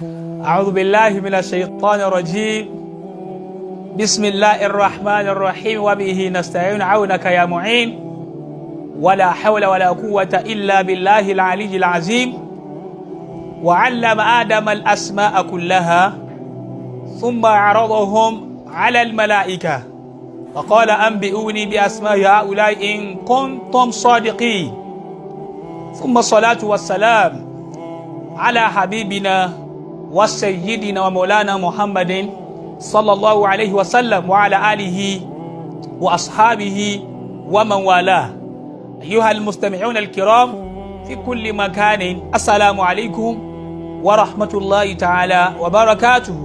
أعوذ بالله من الشيطان الرجيم. بسم الله الرحمن الرحيم وبه نستعين عونك يا معين ولا حول ولا قوة إلا بالله العلي العظيم. وعلم آدم الأسماء كلها ثم عرضهم على الملائكة وقال أنبئوني بأسماء هؤلاء إن كنتم صادقين. ثم الصلاة والسلام على حبيبنا وسيدنا ومولانا محمد صلى الله عليه وسلم وعلى آله وأصحابه ومن والاه. أيها المستمعون الكرام في كل مكان، السلام عليكم ورحمة الله تعالى وبركاته.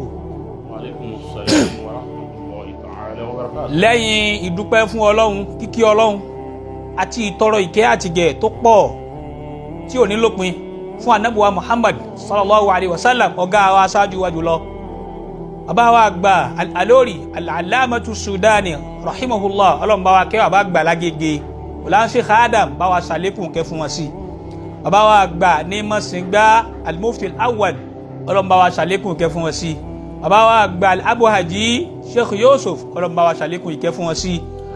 وعليكم السلام ورحمة الله تعالى وبركاته. lẹ́yìn ìdúpẹ́ fún Ọlọ́run, kíkí Ọlọ́run àti ìtọrọ ìkẹ́ àtìgẹ̀ tó pọ̀ tí ò ní lópin fún ànábì wa Muhammad sallallahu alayhi wa sallam, ọ̀gá wa aṣáájú wa jùlọ, bàbá wa àgbà Al-Alori Al-Allamatu Sudani rahimahullah, Ọlọ́run bá wa kẹ́ bàbá àgbà lágége Ọlọ́run Sheikh Adam bá wa ṣàlékún kẹ́ fún wọn sí. Bàbá wa àgbà ní Mọ̀sìngbá Al-Mufti Al-Awwal, Ọlọ́run bá wa ṣàlékún kẹ́ fún wọn sí. Bàbá wa àgbà Abu Haji Sheikh Yusuf, Ọlọ́run bá wa ṣàlékún ìkẹ́ fún wọn sí,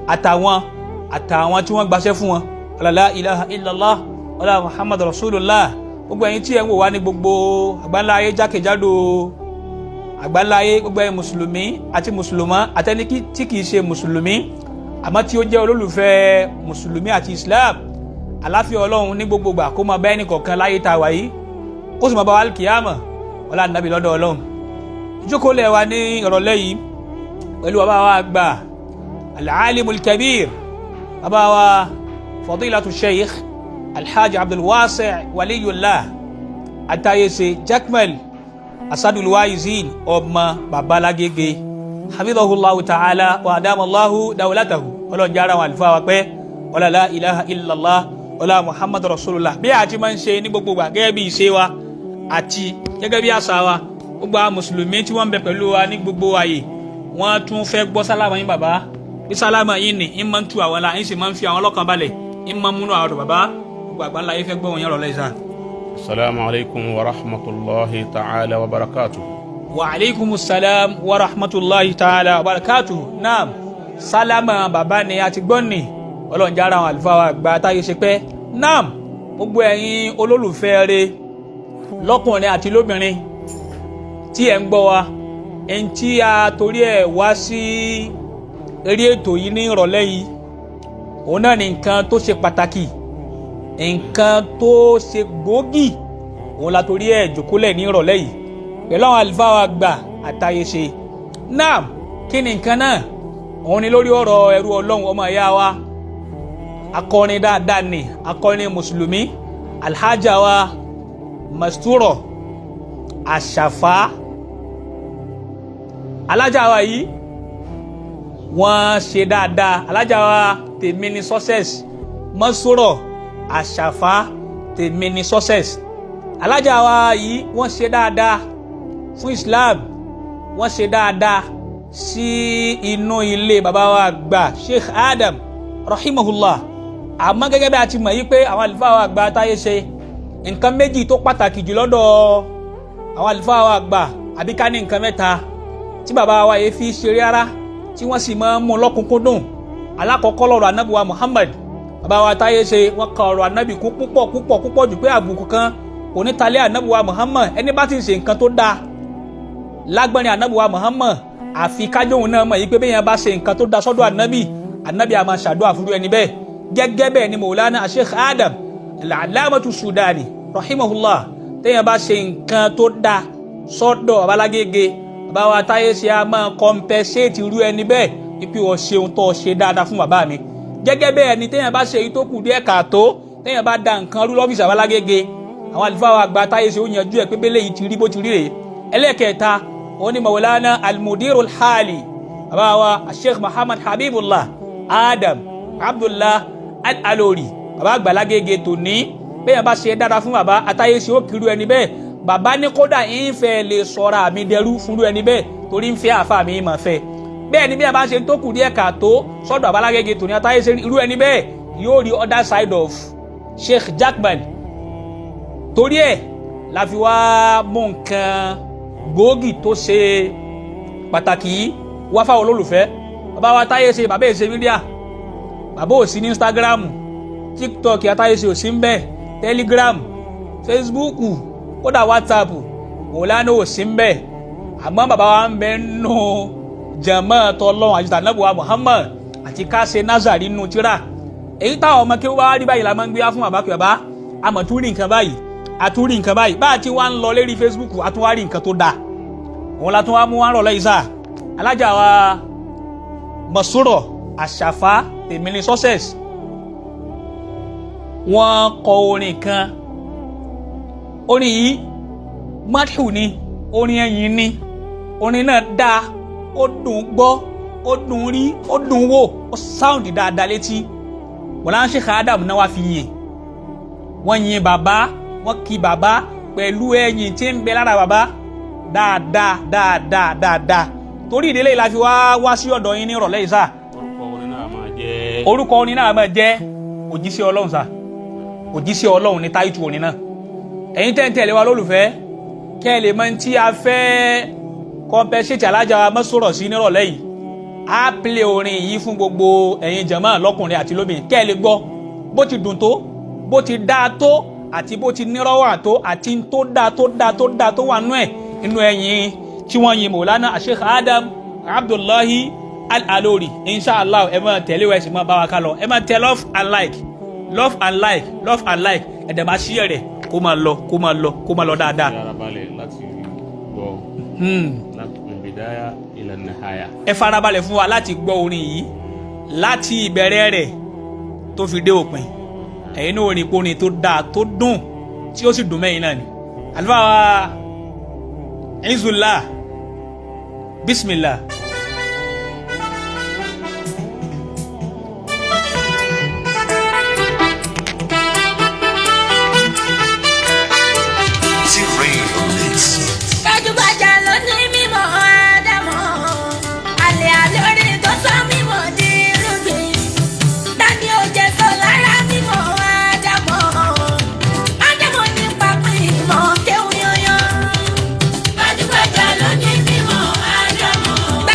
àtàwọn tí wọ́n gbaṣẹ́ fún wọn. La ilaha illallah wala Muhammad Rasulullah. Gbogbo ẹ̀yin tí ẹ ń wò wá ní gbogbo àgbáńláyé, jákèjádò àgbáńláyé, gbogbo ẹ̀yin mùsùlùmí àti mùsùlùmá àtẹni tí kìí ṣe mùsùlùmí àmọ́ tí ó jẹ́ olólùfẹ́ mùsùlùmí àti Islam, àláfíà Ọlọ́run ní gbogbo ìgbà kó máa bá ẹnì kọ̀ọ̀kan láyé tá a wà yìí, kó sì máa bá wa kíyámà wọlá nàbì lọ́dọ̀ Ọlọ́run. Ìjókòó lẹ̀ wa ní ìrọ̀lẹ́ yìí pẹ̀lú bàbá wa àgbà Al-Alimul Kabir, bàbá wa Fadilatu Sheikh Alhaji Abdulwasi' Waliyullah Atayese Jakmal Asadul Waizin ọmọ bàbá lágége, hafidhahullahu ta'ala wa adamallahu dawlatahu. Ọlọ́run jẹ́ ara wọn àlùfáà wa pẹ́, wala la ilaha illallah wala Muhammad Rasulullah. Bí a ti máa ń ṣe ní gbogbo ìgbà gẹ́gẹ́ bí ìṣe wa àti gẹ́gẹ́ bí àṣà wa, gbogbo àwọn mùsùlùmí tí wọ́n ń bẹ pẹ̀lú wa ní gbogbo ààyè, wọ́n tún fẹ́ gbọ́ sálámà yín bàbá. Bí sálámà yín ni ń máa ń tu àwọn la, ń sì máa ń fi àwọn ọlọ́kan balẹ̀, ń máa ń múnú àwọn ọ̀dọ̀ bàbá. Gbogbo àgbáńlá yìí fẹ́ gbọ́ wọn yẹn rọ̀ lẹ́sà. السلام عليكم ورحمة الله تعالى وبركاته. وعليكم السلام ورحمة الله تعالى وبركاته. Naam, sálámà bàbá ni a ti gbọ́ ni, Ọlọ́run jẹ́ ara àwọn àlùfáà wa àgbà táyé ṣe pẹ́. Naam, gbogbo ẹ̀yin olólùfẹ́ rẹ lọ́kùnrin àti lóbìnrin tí ẹ̀ ń gbọ́ wa, ẹni tí a torí ẹ̀ wá sí eré ètò yìí ní ìrọ̀lẹ́ yìí, òun náà ni nǹkan tó ṣe pàtàkì, nǹkan tó ṣe gbòógì, òun la torí ẹ̀ jòkólẹ̀ ní ìrọ̀lẹ́ yìí pẹ̀lú àwọn àlùfáà wa àgbà àtayé ṣe. Naam, kí ni nǹkan náà? òun ni lórí ọ̀rọ̀ ẹrú Ọlọ́run ọmọ ìyá wa, akọrin dáadáa ni, akọrin mùsùlùmí, alhaja wa Mastura Àṣàfà. alájà wa yìí wọ́n ṣe dáadáa, alájà wa tèmi ni success, Mastura Àṣàfà tèmi ni success. alájà wa yìí wọ́n ṣe dáadáa fún Islam, wọ́n ṣe dáadáa sí inú ilé bàbá wa àgbà Sheikh Adam rahimahullah. àmọ́ gẹ́gẹ́ bí a ti mọ̀ yí pé àwọn àlùfáà wa àgbà táyé ṣe nǹkan méjì tó pàtàkì jù lọ́dọ̀ àwọn àlùfáà wa àgbà, àbí ká ní nǹkan mẹ́ta tí bàbá wa yìí fi ṣeré rárá tí wọ́n sì máa ń mú lọ́kùnkúndùn. alákọ̀ọ́kọ́ lọ́rọ̀ anábì wa Muhammad, bàbá wa táyé ṣe wọ́n ka ọ̀rọ̀ anábì kún púpọ̀ jù pé àbùkù kan kò ní talé anábì wa Muhammad. ẹni bá ti ń ṣe nǹkan tó dáa lágbọ́nrin anábì wa Muhammad, àfi kájóhun náà mọ̀ yí pé bẹ́yẹn bá ṣe nǹkan tó dáa sọ́dọ̀ anábì a máa ṣàdúrà fún ẹni bẹ́ẹ̀. gẹ́gẹ́ bẹ́ẹ̀ ni Maulana Sheikh Adam Al-Allamatu Sudani rahimahullah, tẹ́yẹn bá ṣe nǹkan tó dáa sọ́dọ̀ babalágége, bàbá wa táyé ṣe a máa compensate irú ẹni bẹ́ẹ̀ ipi wọ́n ṣeun tó ṣe dáadáa fún bàbá mi. gẹ́gẹ́ bẹ́ẹ̀ ni tẹ́yẹn bá ṣe èyí tó kù díẹ̀ káàtó, tẹ́yẹn bá da nǹkan rú lọ́fíìsì babalágége, àwọn àlùfáà wa àgbà táyé ṣe ó yanjú ẹ̀ pé bẹ́lẹ̀ yìí ti rí bó ti rí rèé. ẹlẹ́kẹ̀ẹ́ta òun ni Maulana Al-Mudirul Hali, bàbá wa Sheikh Muhammad Habibullah Adam Abdullah Al-Alori, bàbá àgbàlágége tó ní bẹ́ẹ̀ bá ṣe dáadáa fún bàbá àtayé ṣe ó kiri ẹni bẹ́ẹ̀. bàbá ní kódà ń fẹ́ lè sọ̀rọ̀ àmì dẹrú fúnrú ẹni bẹ́ẹ̀ torí ń fẹ́ àfa mi mà fẹ́. bẹ́ẹ̀ ni bí a bá ṣe tó kù díẹ̀ káàtó sọ́dọ̀ àgbàlágége tó ní àtayé ṣe irú ẹni bẹ́ẹ̀ yóò rí other side of Sheikh Jakmal. torí ẹ̀ la fi wá mú nǹkan gbòógì tó ṣe pàtàkì yìí wá fáwọn olólùfẹ́. Bàbá wa táyé ṣe bàbá èsè mídíà, bàbá ò sí ní Instagram, TikTok àtàyè ṣe ò sí ń bẹ, Telegram, Facebook, kódà WhatsApp Mọ̀lánà ò sí ń bẹ. Àmọ́ bàbá wa ń bẹ nù jàmá tọlọ́run àti tànàbùwà Muhammad àti ká ṣe Nazari nù tíra. Èyí táwọn ọmọ kí wọ́n bá rí báyìí la máa ń gbé wá fún bàbá pé bàbá àmọ̀ tún rí nǹkan báyìí, àtúrí nǹkan báyìí, bá a ti wá ń lọ lérí Facebook àtúwárí nǹkan tó dáa. Òun la tún wá mú wá ń rọ̀ lẹ́yìn sáà. Alájà wa Masuro Àṣàfà tèmílì success wọ́n kọ orin kan. Orin yìí madhu ni, orin ẹ̀yìn ni. Orin náà dáa, ó dùn gbọ́, ó dùn rí, ó dùn wò, ó sáùndì dáadáa létí. Mọ̀lánà Sheikh Adam náà wá fi yìn. Wọ́n yin bàbá, wọ́n kí bàbá pẹ̀lú ẹ̀yìn tí ń bẹ lára bàbá dáadáa. Torí ìdílé ìlà fi wá sí ọ̀dọ̀ yín ní ìrọ̀lẹ́ yìí sá. Orúkọ orin náà máa jẹ́ òjíṣẹ́ Ọlọ́run sá. Òjíṣẹ́ Ọlọ́run ní táìtù orin náà. Ẹ̀yin tẹ́ ń tẹ̀lé wa lólùfẹ́ kẹ́ ẹ lè mọ tí a fẹ́ compensate Alájà wa Masuro sí ní ìrọ̀lẹ́ yìí. A play orin yìí fún gbogbo ẹ̀yin jàmá lọ́kùnrin àti lóbìnrin kẹ́ ẹ lè gbọ́ bó ti dùn tó, bó ti dáa tó, àti bó ti nírọ́wà tó, àti tó dáa tó wà nú ẹ̀ inú ẹ̀yìn tí wọ́n yin Mọ̀lánà Sheikh Adam Abdullahi Al-Alori. Inshallah ẹ máa tẹ̀lé wa ẹ sì máa bá wa ká lọ. Ẹ máa tẹ love and like ẹ̀dẹ̀ máa share rẹ̀ kó máa lọ dáadáa. Ẹ farabalẹ̀ fún wa láti gbọ́ orin yìí láti ìbẹ̀rẹ̀ rẹ̀ tó fi dé òpin. Ẹ̀yin náà orin kórin tó dáa tó dùn tí ó sì dùn mẹ́yìn náà ni. Àlùfáà wa Izullah, bismillah. Bye.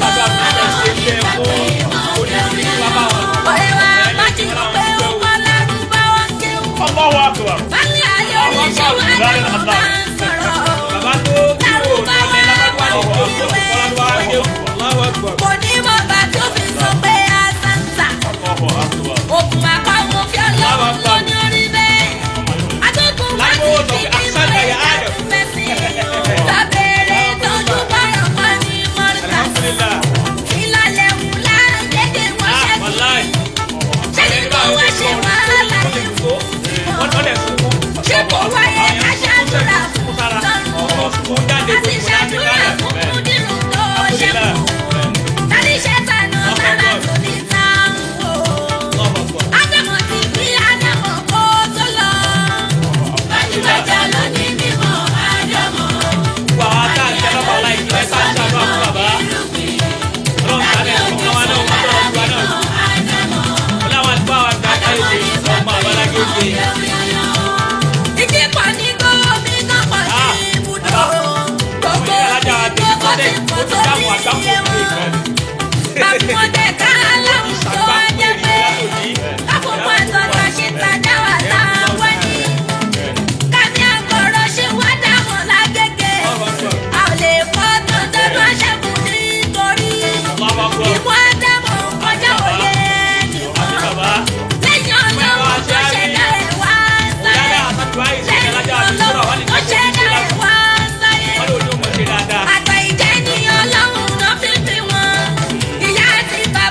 ṣàdúrà fún ẹ ṣe iṣẹ́ fún oníṣòwò bàbá wọn. ọ̀rẹ́ wa má ti mọ̀ pé ó kọ́ lárúbáwá kéwù. Allahu akbar. báyìí ayé oníṣẹ́ wa lẹ́nu bá ń sọ̀rọ̀. bàbá tó kí o lọlẹ lábàdúrà ní ìjọ kọlọdúnwá kéwù. Allahu akbar. kò ní mọ̀ bá tó fi sọ pé a sáńtà. Allahu akbar. òkun àpamọ́ fi ọlọ́run lọ ní orí bẹ́ẹ̀. atọ́kùn wá sí ibi ìmọ̀ ẹ̀ka fẹ́sí. lábẹ́rẹ́ tọ́jú bọ́rọ̀ kan ní mọ́ríkà. ìlàlẹ̀ wù lára dédé wọ́n ṣẹ́gun. ṣé nígbà wọ́n ṣe wàhálà yìí fún. ṣé kò wáyé ká ṣàdúrà fún lọ́rùn. láti ṣàdúrà fún múdìrú tó ṣẹ́kù. tàbí ṣẹ́tànù lára tó ní táwọn wò. ádámọ̀ ti bí ádámọ̀ kó tó lọ. gbajúgbajà ló ní mímọ́ ádámọ̀. wà á tá àti ẹlọ́pàá ọ̀la ìdílé ká ṣàdúrà fún bàbá. ọlọ́run sáré ọmọ wa náà wọ́n tọrọ fún wa náà. ọlọ́run àti báwa gba káyọ̀dé ọmọ àbálágé òde. ìdí pọ̀ ní gómìnà pọ̀ sí ibùdó. gbogbo ìgbókò tí kò tó ní iye wọn. bàbá wọn dẹ̀ ká aláwùn tó wá jẹ́ pé àkókò àtọ̀tọ̀ ṣe tajà wà táwọn ní. kàmí àkọ́rọ̀ ṣe wá dáhùn lágége. a ò lè kọ́ tó tẹ́lú aṣẹ́kù nítorí. ìwọ ádámọ̀ kọjá òye nìkan. lẹ́yìn ọlọ́run tó ṣẹ̀dá ẹ̀ wá sáyé. lẹ́yìn ọlọ́run tó ṣẹ̀dá ẹ̀ wá sáyé. àgbà ìjẹ́ ni ọlọ́run ló fi bí wọn. ìyá àti bàbá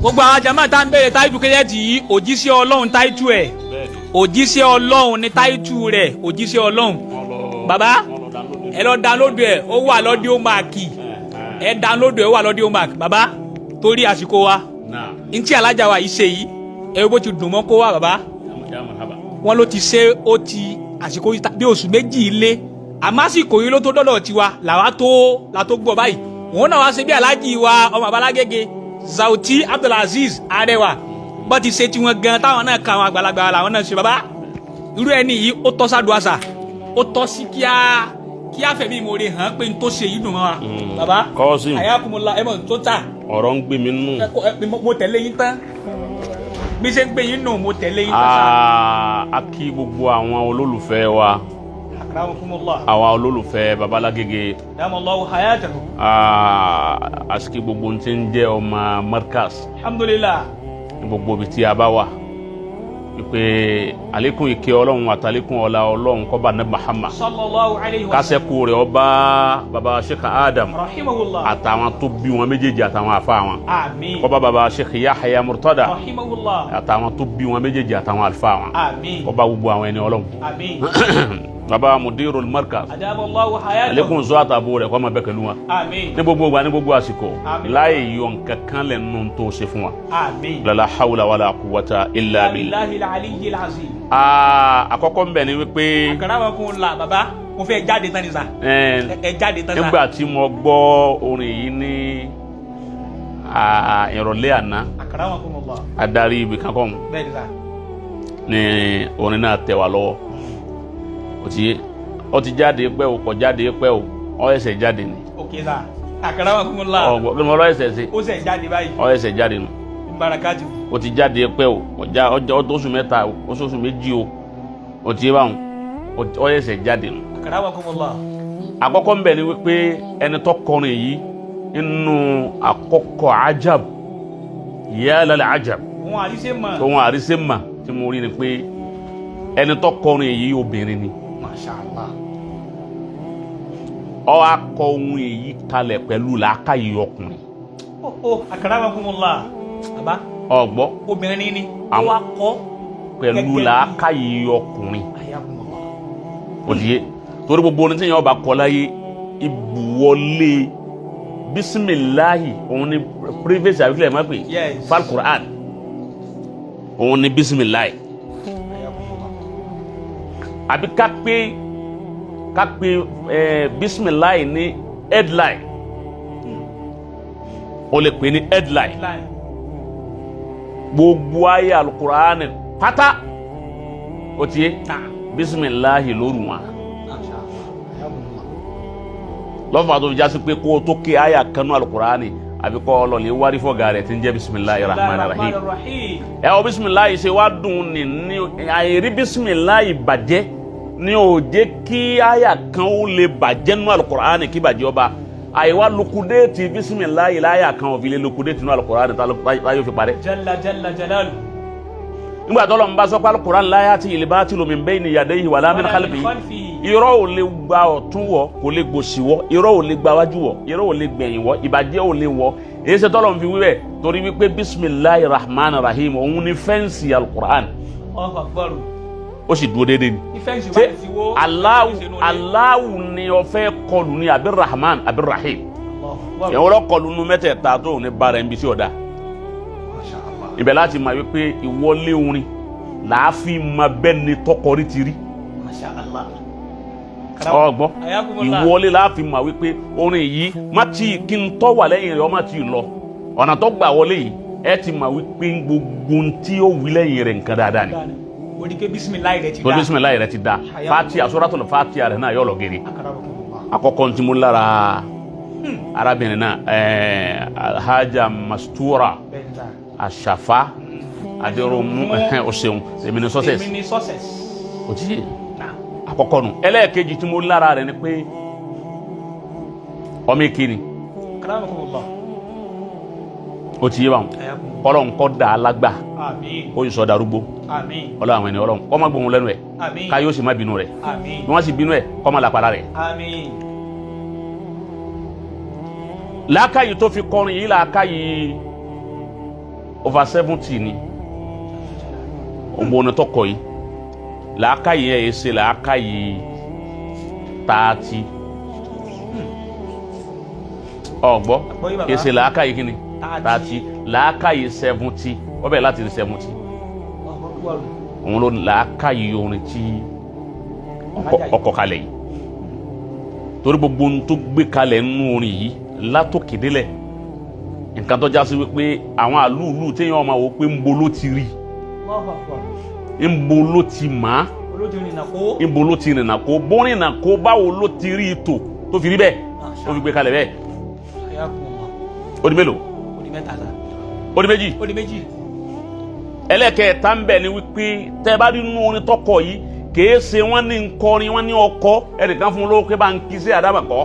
gbogbo àwọn jama tá ń bẹ̀rẹ̀ táìtù kẹ́lẹ́tì yìí òjíṣẹ́ ọlọ́run táìtù ẹ̀ òjíṣẹ́ ọlọ́run ní táìtù rẹ̀ òjíṣẹ́ ọlọ́run baba ẹ lọ download ẹ̀ ó wà l'audio mark ẹ download ẹ̀ ó wà l'audio mark baba torí àsìkò wa ntí alájà wa yìí ṣe yìí ẹ bó ti dùn mọ́ kó wá baba wọn ló ti ṣe ó ti àsìkò bí oṣù méjì lé àmọ́ àsìkò yìí ló tó dọ́dọ̀ tiwa la tó gbọ́ báyìí wọn náà wá ṣe bí alájì wa ọmọ abalágége Sauti Abdulaziz Arẹwà bó ti ṣe tiwọn gan táwọn náà ka àwọn àgbàlagbà làwọn náà ṣe baba irú ẹni yìí ó tọ́ sádùn àṣà ó tọ́ sí kí a fẹ̀mí ìmoore hàn pé n tó ṣe yìí dùn mọ́ wa baba Kọ́sìm ayakumula ẹ mọ̀ tó ta ọ̀rọ̀ ń gbé mi nù. mo tẹ̀lé yín tán bí ṣe ń gbé yín nù mo tẹ̀lé yín tán sa. a kí gbogbo àwọn olólùfẹ́ wa àwọn olólùfẹ́ babalágége damallahu hayatahu àsìkò gbogbo tí ń jẹ́ ọmọ Markaz alhamdulillah ní gbogbo ibi tí a bá wà wípé àlékún ìkẹ́ ọlọ́run àtàlékún ọlá ọlọ́run kó bá Ànábì Muhammad sallallahu alayhi wa sallam kásẹ̀kù rẹ̀ ọba baba Sheikh Adam rahimahullah àtàwọn tó bí wọn méjèèjì àtàwọn àfa wọn àmín kó bá baba Sheikh Yahya Murtada rahimahullah àtàwọn tó bí wọn méjèèjì àtàwọn àlùfáà wọn àmín kó bá gbogbo àwọn ẹni ọlọ́run àmín baba Mudirul Markaz adamallahu hayatahu àlékún zọ àtàbò rẹ̀ kó máa bẹ pẹ̀lú wọn àmín ní gbogbo ìgbà ní gbogbo àsìkò Àmín. láì yọ nǹkan kan lẹ́nu tó ṣe fún wa àmín la hawla wala quwwata illa billah. billahi al-aliyyil azim àkọ́kọ́ ń bẹ ni wípé akramakumullah baba mo fẹ́ jáde tán ni sa ẹ jáde tán sa nígbà tí mo gbọ́ orin yìí ní ìrọ̀lẹ́ àná akramakumullah adarí ibi kankan bẹ́ẹ̀ ni sa ní orin náà tẹ̀ wá lọ́wọ́ ó ti jáde pẹ́ o kò jáde pẹ́ o ó ẹsẹ̀ jáde ni ok sa akramakumullah ọgbọ́n kí ni mo lọ́ ẹsẹ̀ sí ó ṣe jáde báyìí ó ẹsẹ̀ jáde nù barakati ó ti jáde pẹ́ o ọjọ́ oṣù mẹ́ta o oṣù méjì o ó ti yé báwọn ó ẹsẹ̀ jáde nù. akramakumullah àkọ́kọ́ ń bẹ ni wípé ẹni tó kọrin yìí inú àkọ́kọ́ ajab yálà ajab ohun àrísé mà tí mo rí ni pé ẹni tó kọrin yìí obìnrin ni masha Allah ó akọ ohun èyí kalẹ̀ pẹ̀lú làákàyè ọkùnrin. akramakumullah baba ọgbọ́ obìnrin ni Àwọn- wá kọ́ pẹ̀lú làákàyè ọkùnrin ayakumullah òdìyẹ torí gbogbo orin tí yẹn ọba kọ láyé ibùwọlé bisimilahi òun ni preface àbíkílẹ̀ máa pè Yes. fal Quran òun ni bisimilahi ayakumullah àbí ká pé bisimilahi ní headline o lè pè ní headline line gbogbo ayé alukur'an pátá o ti yé na bisimilahi lóru wọn masha Allah ayakumullah lọ́fà tó fi jásí pé kó o tó ké ayé kanú alukur'an àbí kọ́ ọlọ́lẹ̀ wárí fọ́gà rẹ̀ tí ń jẹ́ bisimilahi rahman rahim ẹ ọ bisimilahi ṣe wá dùn ní àìrí bisimilahi bàjẹ́ ní ó jẹ́ kí àyà kan ó lè bàjẹ́ nínú alukur'ani kí bàjẹ́ ọba àìwá lukudeeti bisimilahi láyà kan òfin lè lukudeeti nínú alukur'ani tá yóò fi parẹ́. jalla jalla jalalu nígbà tó lọ́n bá sọ pé alukur'ani láyà ti al-batilu min bayni yadayhi wala min khalfihi irọ́ ò lè gba ọ̀tún wọ̀ kò lè gbòsì wọ̀ irọ́ ò lè gba wájú wọ̀ irọ́ ò lè gbẹ̀yìn wọ̀ ìbàjẹ́ ò lè wọ̀ èyí ṣe tọ́lọ̀ fi wíwẹ̀ torí wípé bisimilahi rahman rahim òun ni fẹ́ǹsì alukur'an Allahu akbar ó sì dúró déédéé ni. ifẹ́ ṣé ìṣùgbọ́n ti wo Allahu ni ó fẹ́ kọlù ni àbí rahman àbí rahim yẹn wọ́n kọlù nu mẹ́tẹ̀ẹ̀ta tó ní bára ẹni bí sí ọ̀dà ibẹ̀ láti máa wípé ìwọlé orin làáfin máa bẹ́ẹ̀ ni tọkọrí ti rí ọgbọ́n ìwọlé láàfin máa wípé orin yìí má ti kí n tọ́ wà lẹ́yìn rẹ̀ ọ má ti lọ ọ̀nà tó gbà wọlé yìí ẹ ti máa wípé gbogbo tí ó wí lẹ́yìn rẹ̀ nǹkan dáadáa ni odike bisimilayi rẹ ti tó da bisimilayi rẹ̀ ti da Fatiha suratul Fatiha rẹ̀ náà yọ lọ gèrè àkọ́kọ́ ntí mo lára arábìnrin náà Alhaja Mastura Asafa Adéròmù ọ̀sẹ̀hún èmi ni success o ti yé àkọ́kọ́ nù ẹlẹ́ẹ̀kejì tí mo lára rẹ̀ ni pé ọmọ ìkíni o ti yé wa kọ́lọ̀ ńkọ́ da alágbà ó yìí sọ darúgbó ọlọ́run àwọn ẹni ọlọ́run kọ́ má gbóhùn lẹ́nu ẹ̀ ká yóò sì má bínú rẹ̀ bí wọ́n sì bínú ẹ̀ kọ́ má lápára rẹ̀. làákàyè tó fi kọrin yìí làákàyè over 70 ni ọgbọ́n tó kọ yìí làákàyè ẹ̀ ṣe làákàyè 30 ọgbọ́ ẹ̀ ṣe làákàyè kíni 30 làákàyè 70 ọbẹ̀ láti rí 70 òun ló làákàyè orin tí ọkọ̀ kalẹ̀ yìí torí gbogbo ohun tó gbé kalẹ̀ nínú orin yìí látòkè délẹ̀ nǹkan tó já sí wípé àwọn àlúùlù téèyàn máa wò pé ń bo ló ti rí ń bo ló ti mà á ń bo ló ti rìnà kó bórin nà kó báwo ló ti rí ìtò tó fi rí bẹ́ẹ̀ tó fi gbé kalẹ̀ bẹ́ẹ̀ ó di mélòó ó di méjì ẹlẹ́kẹ̀ẹ́ta ń bẹ̀ ni wípé tẹ́ bá rí nínú orin tọkọ yìí kìí ṣe wọ́n ní nkọrin wọ́n ní ọkọ ẹnìkan fún olówó pé bá ń kí sí àdàbà kọ́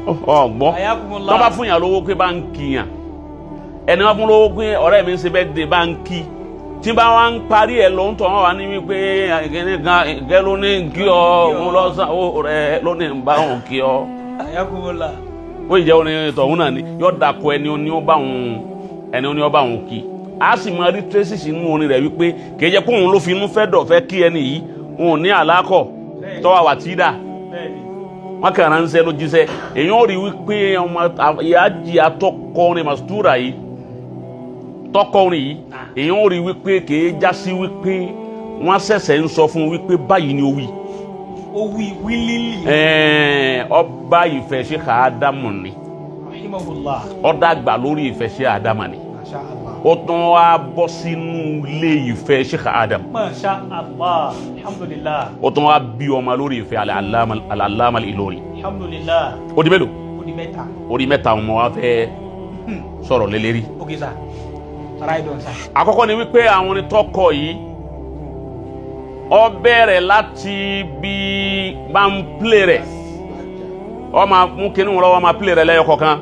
ọgbọ́ tó bá fún yàn lówó pé bá ń kíyàn ẹni wọ́n fún lówó pé ọ̀rẹ́ mi ń ṣe bẹ́ẹ̀ dé bá ń kí tí bá wá ń parí ẹ̀ ló ń tọ́ wọn wá ní wípé gẹ́ ló ní kí ọ òun lọ́sàn ó rẹ ló ní bá òun kí ọ ó yìí jẹ́ orin tọ̀hún náà ni yóò dàkọ ẹni ó ní ó bá òun kí a sì máa rí tracy nínú orin rẹ̀ wípé kìí jẹ́ pé òun ló fi inú fẹ́ dọ̀ fẹ́ kí ẹni yìí òun ní àlákọ̀ tọ́wà wà tí dà wọ́n kàn ránṣẹ́ ló jíṣẹ́ èèyàn rí wípé ọmọ ìyájí atọ́kọrin mastura yìí tọ́kọrin yìí èèyàn rí wípé kìí já sí wípé wọ́n ṣẹ̀ṣẹ̀ ń sọ fún wípé báyìí ni ó wí. ó wí wílílì. ọba ìfẹ́ ṣe kà á dámù ni ọ̀dàgbà lórí ìfẹ́ ṣe àdámà ni ó tún wá bọ́ sínú ilé ìfẹ́ Sheikh Adam. Masha Allah, alhamdulillah. ó tún wá bí ọmọ lórí ìfẹ́ al-Allama al-Ilori. Alhamdulillah. ó di mélòó. ó di mẹ́ta ọmọ wa fẹ́ sọ̀rọ̀ lélẹ́rí. ok sir right on sir. àkọ́kọ́ ni wípé àwọn orin tọkọ yìí ó bẹ̀rẹ̀ láti bí bá ń play rẹ̀ ó máa mú kinní wọn lọ́wọ́ máa play rẹ̀ lẹ́yọ kọ̀ọ̀kan.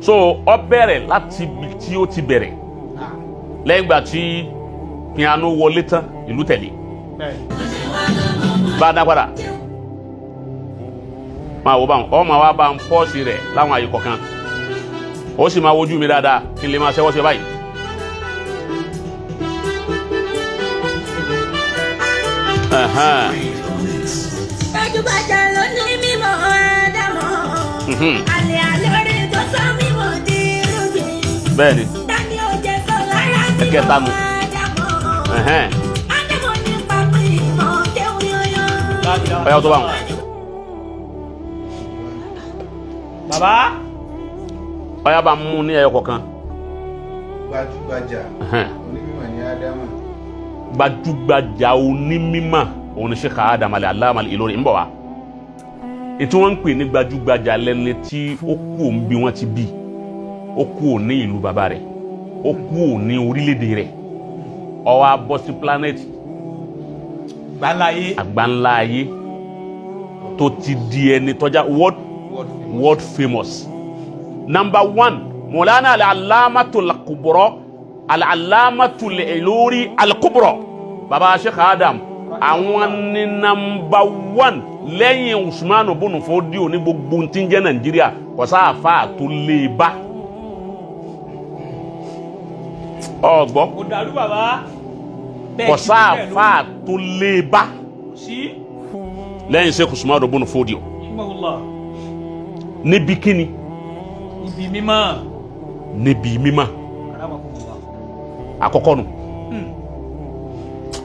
so ó bẹ̀rẹ̀ láti ibi tí ó ti bẹ̀rẹ̀ lẹ́yìn ìgbà tí piano wọlé tán ìlú tẹ̀lé bá a dá padà máa wo báwọn ọ máa wá bá ń pọ́ọ̀sì rẹ̀ láwọn àyè kọ̀ọ̀kan ó sì máa wojú mi dáadáa kí n lè máa ṣẹ́wọ́ sí báyìí. gbajúgbajà ló ní mímọ́ Ádámọ̀ àlẹ́ àlórí tó sọ mímọ́ di irúgbìn. bẹ́ẹ̀ni dání ó jẹ sọ lára ẹ̀kẹta nù. Ádámọ̀ ní pàpọ̀ ìmọ̀ kéwù yọyọ. ọ̀yà tó bá wọn. bàbá. ọ̀yà bá mú ní ẹyọ kọ̀ọ̀kan. gbajúgbajà onímọ̀ ní Ádámọ̀. gbajúgbajà onímọ̀ òun ni Sheikh Adam al-Allama al-Ilori ń bọ̀ wá. ètò wọn ń pè ní gbajúgbajà lẹ́ni tí ó kú òun bí wọ́n ti bí ó kú òun ní ìlú bàbá rẹ̀ ó kú òun ní orílẹ̀-èdè rẹ̀ ó wá bọ́ sí planet àgbáńlá ayé tó ti di ẹni tọ́já world famous. number one Maulana al-Allamatul Kubra al-Allamatul Ilori al-Kubra baba Sheikh Adam àwọn ní number one lẹ́yìn Usman bonu Fodio ní gbogbo tí ń jẹ́ Nàìjíríà kò sáàfà tó lè bá ọgbọ́ kò dàrú bàbá kò sáàfà tó lè bá lẹ́yìn Sheikh Usman bonu Fodio níbi kíni níbi mímọ́ àkọ́kọ́ nù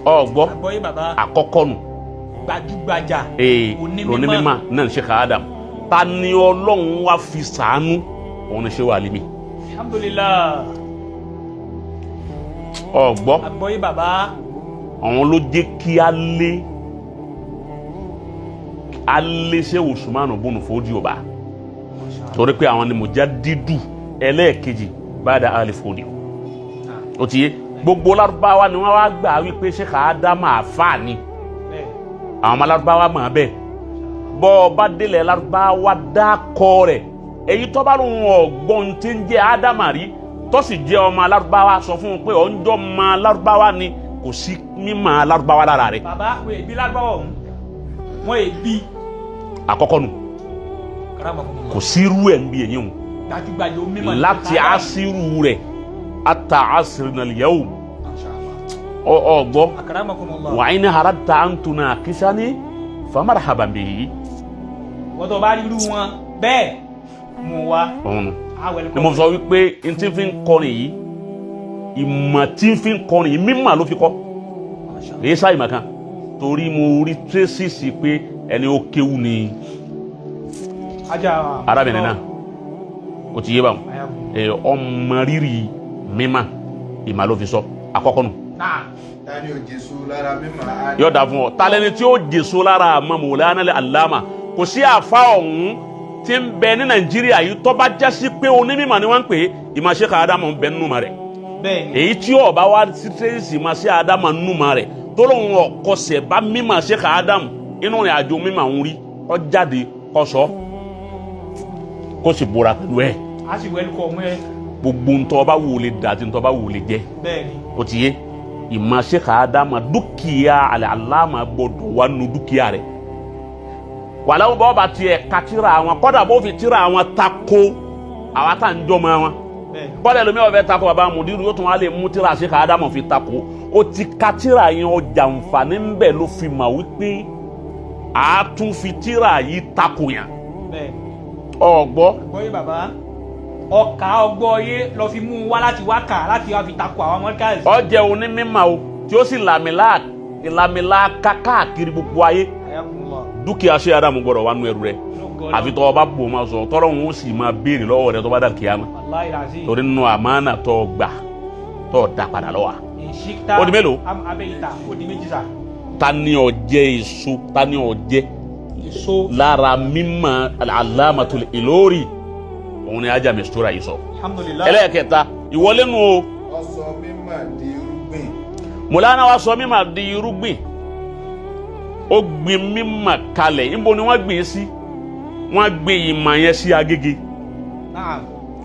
ọgbọ́ àkọ́kọ́ nù gbajúgbajà onímọ̀ náà Sheikh Adam ta ni Ọlọ́run wá fi ṣàánú òun ni ṣe wà límì. alhamdulillah. ọgbọ́ àgbọ́yé bàbá. àwọn ló jẹ́ kí a lé ṣe Usman bonu Fodio bá torí pé àwọn ni mujaddidu ẹlẹ́ẹ̀kejì ba'da Ali Fodio ó ti yé gbogbo Lárúbáwá ni wọ́n wá gbà wípé Sheikh Adam àfáà ni àwọn ọmọ Lárúbáwá mọ̀ bẹ́ẹ̀ bọ́ ọba délẹ̀ Lárúbáwá dákọ̀ rẹ̀ èyí tó bá lóun ọ̀gbọ́n tí ń jẹ́ Ádámà rí tó sì jẹ́ ọmọ Lárúbáwá sọ fún un pé ọ̀njọ́ ọmọ Lárúbáwá ni kò sí mímọ̀ Lárúbáwá lára rẹ̀. bàbá wo èbí Lárúbáwá ọ̀hún wọ́n èbí. àkọ́kọ́ nù Akramakumullah. kò sírú ẹ̀ ń bí èyí hùn dájúgbàjọ mímọ̀ láti àṣírù rẹ̀ ata asrina al-yawm Mashallah. ọgbọ́ Akramakumullah. wa in haradta an tunaqishani fa marhaban bihi wọ́n tó bá rí irú wọn bẹ́ẹ̀ mú wa ọ̀hún àwẹ̀ ni mo sọ wípé n tí fi ń kọrin yìí ìmọ̀ tí fi ń kọrin yìí mímọ̀ ló fi kọ́ èyí sáà ìmọ̀ kan torí mo rí tírésìsì pé ẹni ó kéwú ni ajá arábìnrin náà ó ti yé báwọn ọmọ rírì mímọ̀ ìmọ̀ ló fi sọ àkọ́kọ́ nù tani o Jésù lára mímọ́ yóò dà fún ọ talẹni tí ó jèso lára àmọ́ Mawlana Allama kò sí àfa ọ̀hún tí ń bẹ ní Nàìjíríà yìí tó bá jásí pé onímọ̀ ni wọ́n ń pè é ìmọ̀ Sheikh Adamu ń bẹ nínú ma rẹ̀ bẹ́ẹ̀ni èyí tí ó bá wá tírésì ìmọ̀ Sheikh Adamu nínú ma rẹ̀ tó lóun ọ̀kọsẹ̀ bá mímọ̀ Sheikh Adamu inú rìn àjò mímọ̀ ń rí ọ jáde kó sọ kó sì búra pẹ̀lú ẹ̀ a sì wẹ́lú kọ́ ọmọ ẹ gbogbo ntọ́ bá wò lè dà tí ntọ́ bá wò lè jẹ́ bẹ́ẹ̀ni ó ti yé ìmọ̀ Sheikh Adamu dúkìá Allama gbọdọ̀ wà nù dúkìá rẹ̀ wàláwù bọ́ bá tiẹ̀ ka tírà àwọn kọ́dà bó fi tírà àwọn tako àwa tá à ń jọmọ wọn bẹ́ẹ̀ni kọ́dà lómi ọ̀fẹ́ tako bàbá Mudiru yóò tún wá lè mú tírà Sheikh Adamu fi tako ó ti ka tírà yẹn ọjà nfààní ń bẹ̀ ló fi mà wípé a tún fi tírà yìí tako yẹn bẹ́ẹ̀ni ọ̀gbọ́ gbọ́yé bàbá ọkà ọgbọ́yé lọ fi mú wá láti wákà láti wá fi takò àwọn mọ́ríkàzì ọjẹ́ onímọ̀ o tí ó sì làmìlà káàkiri gbogbo ayé ayakumullah dúkìá Sheikh Adamu gbọdọ̀ wà nù ẹrù rẹ̀ àfi tọ́ ọba bò máa sọ tọ́rọ̀ ń ó sì máa béèrè lọ́wọ́ rẹ̀ tó bá dà kíámà wallahi lazim torí nínú àmánà tó gbà tó dà padà lọ́wọ́ ìṣíkta ó di mélòó? abẹ́yìntà ó di méjì sá ta ni ọ̀jẹ̀ èso ta ni ọ̀jẹ̀ èso lára mímọ̀ Allamatul Ilori òun ni ajá mistura yìí sọ alhamdulillah ẹlẹ́ẹ̀kẹta ìwọlé nu o ọsọ mímọ́ di irúgbìn Mọ̀lánà wa sọ mímọ̀ di irúgbìn ó gbin mímọ̀ kalẹ̀ níbo ni wọ́n gbìn sí wọ́n gbin ìmọ̀ yẹn sí Agége náà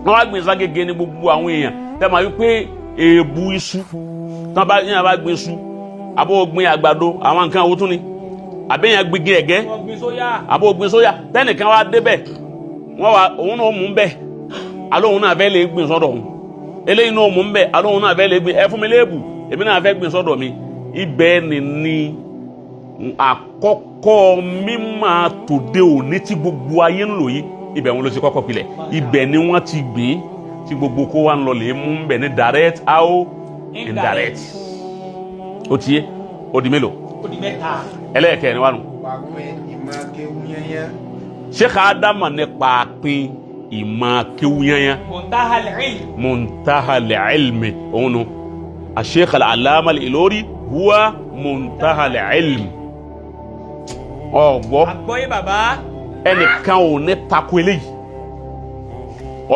wọ́n wá gbìn sí Agége ní gbogbo àwọn èèyàn tẹ́ máa wípé èèbù iṣu tán bá yẹn bá gbin iṣu àbó gbin àgbàdo àwọn nǹkan owó tún ni àbẹ́yẹn gbin ẹ̀gẹ́ ọgbìn sóyà àbó gbin sóyà tẹ́nìkan wá débẹ̀ wọ́n wá òun náà mú bẹ́ẹ̀ alóhun náà fẹ́ lè gbìn sọ́dọ̀ òun eléyìí náà mú bẹ́ẹ̀ alóhun náà fẹ́ lè gbìn ẹ fún mi léèbù èmi náà fẹ́ gbìn sọ́dọ̀ mi ibẹ̀ ni àkọ́kọ́ mímọ̀ tòde òní tí gbogbo ayé ń lò yìí ibẹ̀ wọn ló ti kọ́kọ́ pilẹ̀ ibẹ̀ ni wọ́n ti gbìn tí gbogbo kó wa ń lọ lè mú bẹ̀ ní direct how indirect ó ti yé ó di mélòó ó di mẹ́ta ẹlẹ́ẹ̀kẹ́ ni wà nù. pàpín ìmọ̀ kéwú yẹnyẹn Sheikh Adamu nípa pín ìmọ̀ kéwú yẹnyẹn muntahal ilm muntahal ilmi òun nu Sheikh Allama Ilori huwa muntahal ilm ọgbọ́ àgbọ́yé bàbá ẹnìkan ò ní tako eléyìí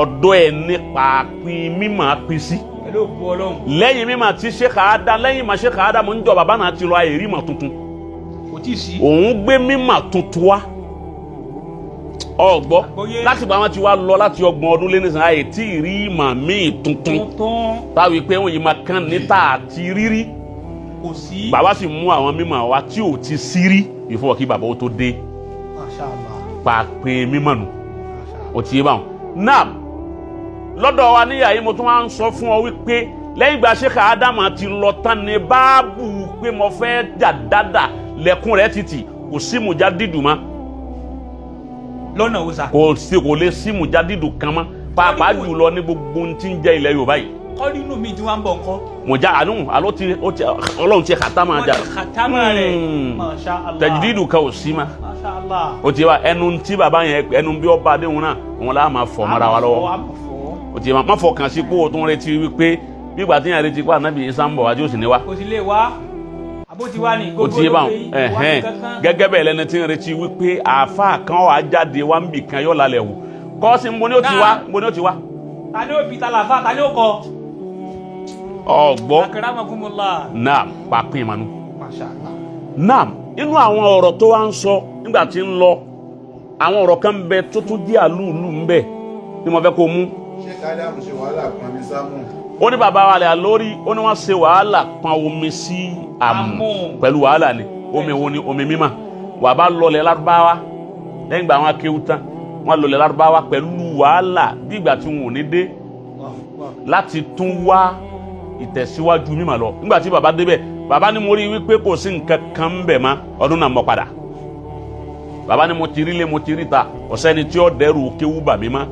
ọ̀dọ̀ ẹ̀ nípa pín mímọ̀ pín sí pẹ̀lú òkú ọlọ́run lẹ́yìn mímọ̀ tí Sheikh Adamu lẹ́yìn ma Sheikh Adamu ń jọ bàbá náà ti lọ àìrí mọ̀ tuntun kò tí ì sí òun gbé mímọ̀ tuntun wá ọgbọ́ Àgbọ́yé. láti gba wọn ti wá lọ láti 30 ọdún lé nísìnyí àyè tí ì rí ìmọ̀ míì tuntun tuntun táwọn ìpè wọn yìí máa kàn níta àti rírí kò sí bàbá sì mú àwọn mímọ̀ wá tí ò ti sí rí ìfọwọ́ kí bàbá ó tó dé mashallah pàpín mímọ̀ nù mashallah ó ti yé báwọn. náà lọ́dọ̀ wa níyà yìí mo tún wá ń sọ fún ọ wípé lẹ́yìn ìgbà Sheikh Adamu ti lọ tán ni báàbù pé mo fẹ́ jà dáadáa lẹ́kùn rẹ̀ títì kò sí mujaddidu mọ́ lọ́nà òòsà kò lè sí mujaddidu kan mọ́ pàápàá jùlọ ní gbogbo ohun tí ń jẹ́ ilẹ̀ Yorùbá yìí kọ́rí inú mi tí wọ́n ń bọ̀ nǹkan mọ̀já àánú àlọ́ ti Ọlọ́run ti kàtàmà jà kàtàmà rẹ̀ mashallah tajdidu kan ò sí ma mashallah ó ti wá ẹnu tí bàbá yẹn ẹnu bí ọba adéhùn náà òun láà máa fọ̀ mọ́ra wa lọ́wọ́ ó ti má fọ̀ kàn sí pé o tún retí wípé bí ìgbà tí yẹn retí pé ànábì Ìsá ń bọ̀ wájú òsì ní wa kò sí lè wá àbó ti wá ní ó ti yé báwọn gẹ́gẹ́ bẹ́ẹ̀ lẹ́ni tí ń retí wípé àáfàá kan wà á jáde wá ń bì kan yọ̀ lálẹ́ wò kọ́sí mo ní ó ti wá mo ní ó ti wá. ta ni ó fi tàlàfà ta ni ó kọ ọgbọ́ akramakumullah náà pàpín ìmọ̀nù mashallah náà inú àwọn ọ̀rọ̀ tó wá ń sọ nígbà tí ń lọ àwọn ọ̀rọ̀ kan bẹ tó tún jẹ́ àlúùlù ń bẹ tí mo fẹ́ kó mú. Sheikh Adamu ṣe wàhálà pọn mi sámú ó ní bàbá wa lẹ̀ lórí ó ní wọ́n ṣe wàhálà pọn omi sí àmù pẹ̀lú wàhálà ni omi wo ni omi mímọ́ wà bá lọlẹ̀ lárúbáwá lẹ́yìn gbà wọn akéwù tán wọ́n lọ ilẹ̀ Lárúbáwá pẹ̀lú wàhálà bí ìgbà tí wọn ò ní dé láti tún wá ìtẹ̀síwájú mímọ̀ lọ. Nígbà tí bàbá débẹ̀, bàbá ní mo rí wípé kò sí nǹkan kan ń bẹ̀ mọ́, ọdún náà mọ́ padà. Bàbá ní mo ti rí lé mo ti rí ta, kò sẹ́ni tí ó dẹ́rù kéwú bà mí mọ́.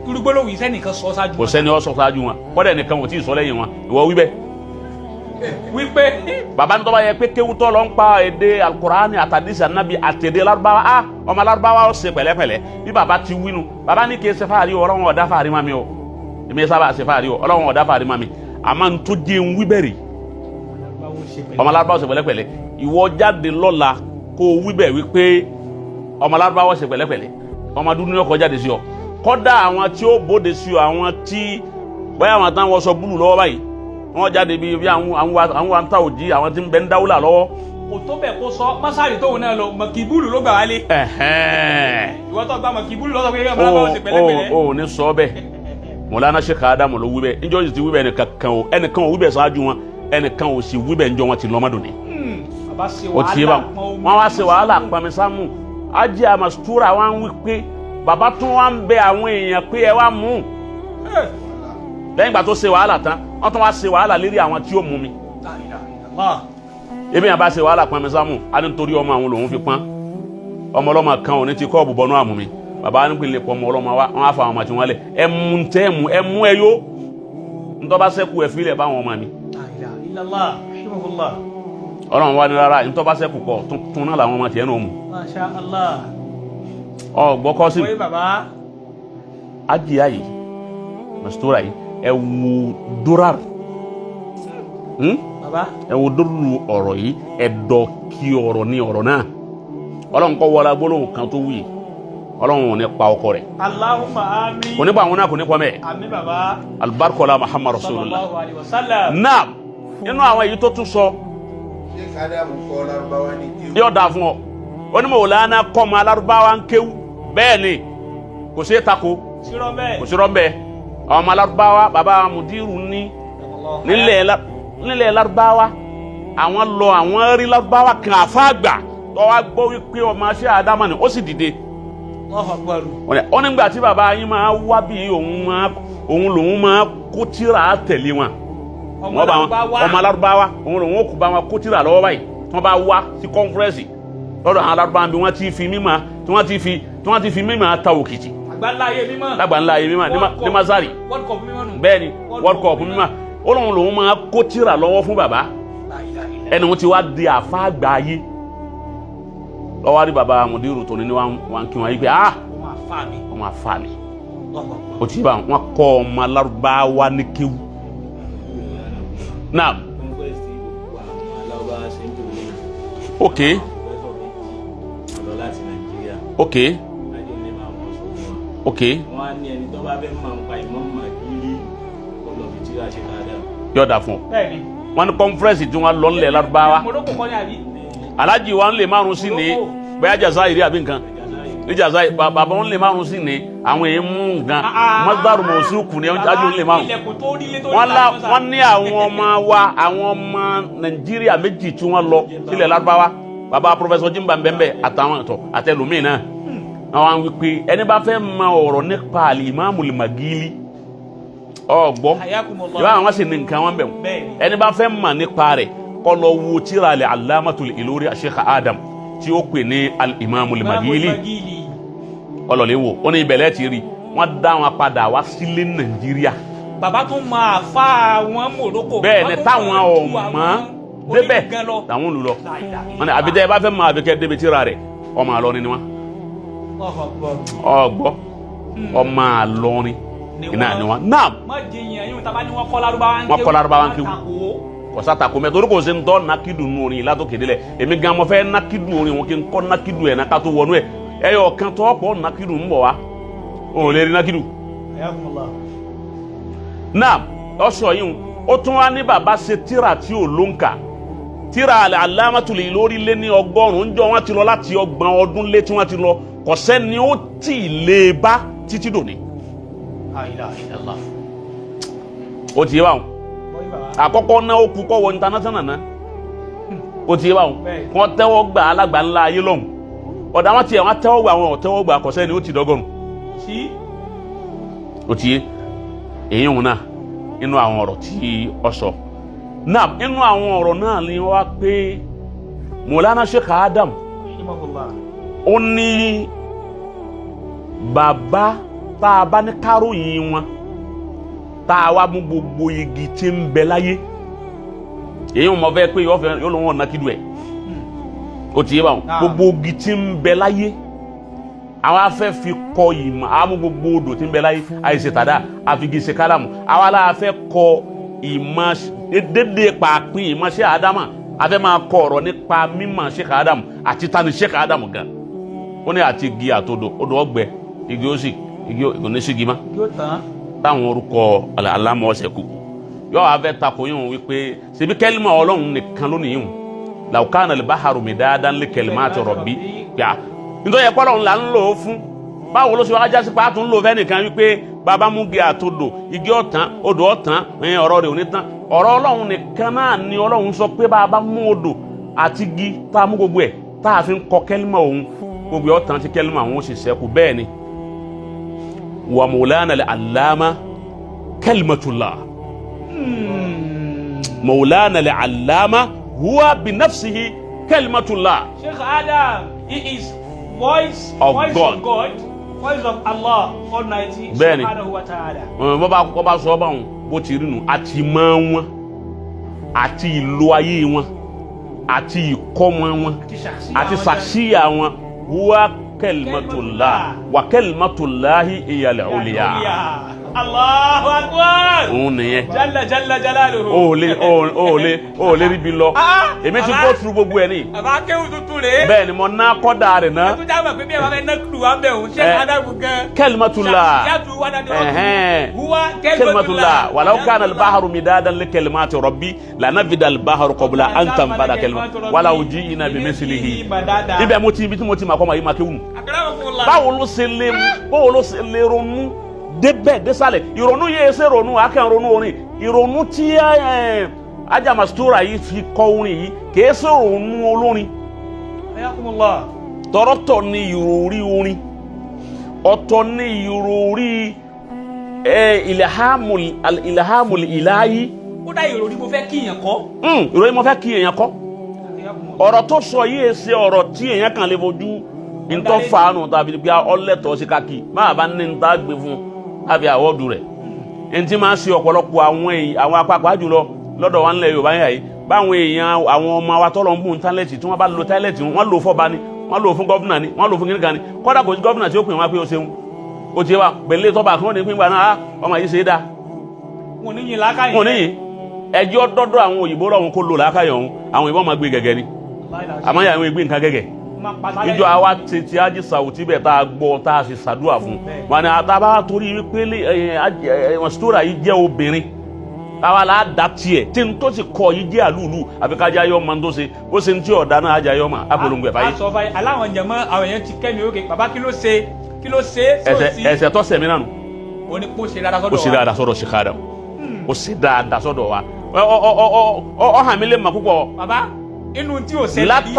irúgbólóhùn yìí sẹ́nìkan sọ ṣáájú. Kò sẹ́ni ó sọ ṣáájú wọn, kọ́dà ẹnìkan ò tí ì sọ lẹ́yìn wọn. Ìwọ wí bẹ́ẹ̀. wípé Bàbá ní tó bá yẹ pé kéwú tó lọ ń pa èdè Al-Qur'ani àtàdísì Ànábì àtẹ̀dé Lárúbáwá, ọmọ Lárúbáwá ó ṣe pẹ̀lẹ́pẹ̀lẹ́ bí bàbá ti wínú. Bàbá ní kí ẹ ṣe fàárí o, Ọlọ́run ọ̀dá fàárí mami o. Èmi sábà ṣe fàárí o, Ọlọ́run ọ̀dá fàárí mami. Àmọ́ n tó jẹ́ ń wí bẹ̀rẹ̀ ọmọ Lárúbáwá ó ṣe pẹ̀lẹ́pẹ̀lẹ́. Ìwọ jáde lọ́la kó o wí bẹ̀ wípé ọmọ Lárúbáwá ó ṣe pẹ̀lẹ́pẹ̀lẹ́. Ọmọ dúdú ní ọkọ̀ jáde sí ọ. Kọ́dà àwọn tí ó bóde sí ọ, àwọn tí bóyá àwọn táwọn wọṣọ búlù lọ́wọ́ báyìí wọ́n jáde bí àwọn wa ń ta òjì, àwọn tí ń bẹ ń dáwùlà lọ́wọ́. kò tó bẹ̀ kó sọ mọ́sálì tóun náà lọ mọ̀kìbúlù ló gbà wálé. ìwọ tó gba mọ̀kìbúlù lọ́sọ̀ pé ọmọ Lárúbáwá ó ṣe pẹ̀lẹ́pẹ̀lẹ́. o ní sọ bẹ́ẹ̀. Mọ̀lánà Sheikh Adamu ló wí bẹ́ẹ̀. Níjọ́ yìí ti wí bẹ́ẹ̀ ẹnìkan ò wí bẹ́ẹ̀ ṣáájú wọn, ẹnìkan ò sì wí bẹ́ẹ̀ níjọ́ wọn ti lọ́mọdún ni. bàbá ṣe O ti yé bá wọn wá ṣe wàhálà pàmísámù. Ajé Amastura wá ń wí pé bàbá tún wá ń bẹ àwọn èèyàn pé ẹ wá mú. Lẹ́yìn ìgbà tó ṣe wàhálà tán, wọ́n tún wá ṣe wàhálà lérí àwọn tí ó mú mi. Ebi yẹn bá ṣe wàhálà pàmísámù, a ní nítorí ọmọ àwọn lòun fi pọ́n. Ọmọ ọlọ́mọ kan ò ní ti kọ́ọ̀bù bọ́nú àmú mi. Bàbá ní pínlẹ̀ pọ̀ ọmọ ọlọ́mọ wa, wọ́n á fa àwọn ọmọ tí wọ́n lẹ̀. Ẹmu ẹ yó. Ntọ́ bá sẹ́kù ẹ̀ fílẹ̀ báwọn ọmọ mi. Ọlọ́run wá ní rárá, ntọ́ bá sẹ́kù kọ̀ tún náà làwọn ọmọ tiẹ̀ náà mú. Masha Allah. Gbọ́ Kọ́sìm. Oye bàbá. Ajiya yìí, Mastura yìí, ẹ wo durar. Bàbá. Ẹ wo dúró ọ̀rọ̀ yìí, ẹ̀dọ̀ kí ọ̀rọ̀ ní ọ̀rọ̀ náà. Ọlọ́run kọ́ wọlé gbólóhùn kan tó wuyì. Ọlọ́run ò ní pa ọkọ rẹ̀. Allahumma àmín. Kò ní pa àwọn náà kò ní pọ́ mẹ́. Àmín bàbá. Albarkola Muhammad Rasulullah. Sallallahu alaihi wasallam. Naam, inú àwọn èyí tó tún sọ. Sheikh Adamu kọ́ Lárúbáwá ní kéwú. Yóò dáa fún ọ. Ó ní Mọ̀lánà kọ́ ọmọ Lárúbáwá ń kéwú. Bẹ́ẹ̀ ni, kò sí tako. Sírọ́ bẹ́ẹ̀. Kò sí rọ́ńbẹ́. Ọmọ Lárúbáwá, bàbá Mudiru ní nílẹ̀ Lárúbáwá. Àwọn lọ àwọn rí Lárúbáwá kan àfáàgbà. Tọ́wá gbọ́ wípé ọmọ Sheikh Adamu ni ó sì dìde. Ó nígbà tí bàbá yín máa wá bí òun lòun máa kó tírà tẹ̀lé wọn. Ọmọ Lárúbáwá òun lòun ó kú bá wọn kó tírà lọ́wọ́ báyìí tí wọ́n bá wá sí kọ́nfúrẹ́nsì lọ́dọ̀ àwọn Lárúbáwá bí wọ́n ti fi mímọ́ tí wọ́n ti fi mímọ́ ta òkìtì. Lágbàńláyé mímọ́ ní Mazari. Bẹ́ẹ̀ ni World Cup mímọ́. Ó lòun máa kó tírà lọ́wọ́ fún bàbá. Ẹni wọ́n ti wá di àfa àgbà ayé. Lọ́wọ́ rí bàbá Mudiru tó ní wọn kí wọ́n yí pé ọmọ àfa mi. Ó ti bá wọn kọ́ ọmọ Lárúbáwá ní kéwú. Naam. Okay. Okay. Okay. Yóò dà fún ọ. Wọ́n ní kọ́nfẹ́rẹ́nsì tí wọ́n lọ nílẹ̀ Lárúbáwá. Alájì wa ń lè márùn sí ní bẹ́ẹ̀ Jazairi àbí nǹkan. Ní Jazairi bàbá wọn lè márùn sí ní àwọn èèyàn mú nǹkan. Mọ́sálárù mọ̀ọ́sùkù ni ajú ń lè márùn. Wọ́n ní àwọn ọmọ wa àwọn ọmọ Nàìjíríà méjì tí wọ́n lọ sílẹ̀ Lárúbáwá. Bàbá Pọfẹ́sọ̀ Jimba Mbembe àtàwọn ẹ̀tọ́ àtẹlùmíì náà. Àwọn wípé ẹni bá fẹ́ mọ ọ̀rọ̀ nípa Al-Imamu Al-Magili. Ọ̀gbọ́ yóò àwọn sì ní nǹkan wọn bẹ̀ wọ́n. Ẹni bá fẹ́ mọ nípa rẹ̀ kó lọ wo tírà Al-Allamatul Ilori Sheikh Adam tí ó pè ní Al-Imamu Al-Magili. Ọlọ́lẹ̀ wo ó ní ibẹ̀lẹ̀ ti rí wọ́n dá wọn padà wá sílé Nàìjíríà. Bàbá tún máa fa àwọn Morocco. Bẹ́ẹ̀ ni táwọn ọmọ débẹ̀ táwọn olùlọ. Wọ́n ní àbídẹ́ ẹ bá fẹ́ mọ àbíkẹ́ débi tírà rẹ̀ ọmọ Àlọ́rin ni wọ́n. Ọgbọ́ ọmọ Àlọ́rin iná ni wọ́n. Naam. Má jẹ yẹn yóò tábà ní wọ́n kọ́ Lárúbáwá ń kéwú. Wọ́n kọ́ Lárúbáwá ń kéwú. Kọ̀sátàkó mẹ́ torí kò sí ń tọ́ nákìdù nù orin látòkèdè lẹ̀ èmi gan mọ́ fẹ́ nákìdù orin wọn kí n kọ́ nákìdù ẹ̀ náà ká tó wọnú ẹ̀ ẹyọ kan tó pọ̀ nákìdù ń bọ̀ wá òun lè rí nákìdù. Naam ọ̀sọ̀ yìí ó tún wá ní bàbá ṣe tíra tí ò ló ń kà tíra Al-Allamatul Ilori lé ní 100 ń jọ wọ́n ti lọ láti 30 ọdún lé tí wọ́n ti lọ kò sẹ́ni ó tì í lè bá títí dòní. Ó ti yé báwọn àkọ́kọ́ náà ó kú kọ́ wọ international náà ó ti yé báwọn wọ́n tẹ́wọ́ gbà alágbà ńlá ayé lọ́hùn ọ̀dà wọn tiẹ̀ wọn tẹ́wọ́ gbà wọn ọ̀tẹ́wọ́ gbà kọ̀sẹ́ ni ó ti dọ́gọ́rùn. sí. ó ti yé èyí òun náà inú àwọn ọ̀rọ̀ tí ọ sọ náà inú àwọn ọ̀rọ̀ náà ni wọ́n wá pé Mọ̀lánà Sheikh Adam ó ní bàbá tá a bá ní káròyìn wọn tá a wá mú gbogbo igi tí ń bẹ láyé èyí wọn mọ fẹ́ pé yóò lọ wọn nàkídù ẹ ó ti yé báwọn gbogbo igi tí ń bẹ láyé àwọn afẹ́ fi kọ ìmọ̀ àwọn gbogbo odò tí ń bẹ láyé àìsè tàdá àfigi ṣe kálámù àwọn aláfẹ́ kọ ìmọ̀ dédé pàápín ìmọ̀ Sheikh Adam afẹ́ máa kọ ọ̀rọ̀ nípa mímọ̀ Sheikh Adam àti tani Sheikh Adam gan ó ní àti igi àtodò odò ọgbẹ igi ó sì igi oníṣègì má táwọn orúkọ alámọ̀ ọ̀sẹ̀ kù yóò wá fẹ́ takò yín wípé ṣebí kẹ́límà Ọlọ́run nìkan lónìí yìí law kana al-bahru midadan li kalimati rabbi yà nítorí ẹ̀kọ́ Ọlọ́run là ń lò ó fún báwo ló ṣe wá jásí pé a tún lò fẹ́ nìkan wípé bàbá mú igi àtodò igi ọ̀tán odò ọ̀tán ọ̀rọ̀ rẹ̀ ò ní tán ọ̀rọ̀ Ọlọ́run nìkan náà ni Ọlọ́run sọ pé bàbá mú odò àti igi tá a mú gbogbo ẹ̀ tá a fi ń kọ kẹ́límà òun gbogbo ọ̀tán ti kẹ́límà òun ó sì ṣẹ́kù bẹ́ẹ̀ ni wa Mawlana al-Allama kalimatullah Mawlana al-Allama huwa bi nafsihi kalimatullah. Sheikh Adam, he is voice of God, voice of Allah Almighty subhanahu wa ta'ala. bó bá sọ báwọn bó ti rí nu àti mọ́ wọn àti ìlò ayé wọn àti ìkọ́mọ wọn àti sàṣíyà wọn huwa kalimatullah wa kalimatullahi hiya al-ulya. Allahu akbar. òun nìyẹn. Jalla jalaluhu. ó lè rí bi lọ. èmi ti go through gbogbo ẹ ní. àbá kéwù tuntun rè. bẹ́ẹ̀ ni mo ná kọ́dà rẹ̀ ná. ẹ tún jáwé pé bí ẹ bá fẹ́ ná kúlù wá bẹ̀ òun Sheikh Adam gan. kalimatullah. ṣàṣìyàtú wà dání ọkùnrin. huwa kalimatullah walau kana al-bahru midadan li kalimati rabbi lanafida al-bahru qabla an tanfada kalimatu walau ji'na bimithlihi. ibẹ̀ mo ti ma kọ́ ma yí ma kéwù. báwo ló ṣe lè ronú débẹ̀ désàlẹ̀ ìrònú yẹ ẹsẹ̀ ronú akẹ́ ronú orin ìrònú tí Ajá Mastura yìí fi kọ orin yìí kìí ṣe ronú olórin tọrọtọ ní ìròrí orin ọ̀tọ̀ ní ìròrí ilhamul ilahi. ó dá ìròrí mo fẹ́ kí èèyàn kọ́. ìròrí mo fẹ́ kí èèyàn kọ́ ọ̀rọ̀ tó sọ yìí ṣe ọ̀rọ̀ tí èèyàn kan lè fojú ntọ́ fàánù tàbí pé ọlẹ́tọ̀ sí kákì máa bá ní ntá gbé fún àbí àwọ̀dù rẹ̀ ntí máa ń ṣe ọ̀pọ̀lọpọ̀ àwọn apapọ̀ jùlọ lọ́dọ̀ wa ńlẹ̀ Yorùbá yẹn yìí báwọn èèyàn àwọn ọmọ wa tọ́lọ̀ ń bùn tálẹ̀tì tí wọ́n bá lo tálẹ̀tì wọ́n lò fọ́ba ni wọ́n lò fún gọ́fúnà ni wọ́n lò fún kíníkan ni kọ́dà kò sí gọ́fúnà tí ó pè wọ́n pé ó ṣeun ó ti wá pẹ̀lẹ́ tọ́ba kí wọ́n ní pínpín náà ọmọ yìí ṣe é dá. wọn níyìn lákàyè. wọn níyìn ẹjọ́ dọ́dọ̀ àwọn òyìnbó lọ́wọ́ kó lò lákàyè ọ̀hún àwọn òyìnbó máa gbé gẹ́gẹ́ ni àmọ́ yà wọ́n gbé nǹkan gẹ́gẹ́ ìjọ àwa ti Ájì Sàwùtí bẹ̀ tá a gbọ́ tá a sì ṣàdúrà fún wọn ni àtàbà torí wípé Mastura yìí jẹ́ obìnrin àwa là á da tiẹ̀ tí n tó ti kọ yìí jẹ́ àlùlù àbí kájà yọ ọmọ tó ṣe ó ṣe ń tí ọ̀dà náà àjà yọ ọmọ apolongo ẹ̀ fàyè. a sọ fàyè aláwọn jẹmọ àwọn èèyàn ti kẹ́mi òkè bàbá kí ló ṣe ẹsẹ̀ tó sẹ̀mí náà nù. ó ní kó ṣe dáadáa sọ́dọ̀ wa. ó ṣe dáadáa sọ́dọ̀ Sheikh Adam ó ṣe dáadáa sọ́dọ̀ wa ọ̀hàn mi lè mọ̀ púpọ̀. bàbá inú tí ò ṣẹlẹ̀ rí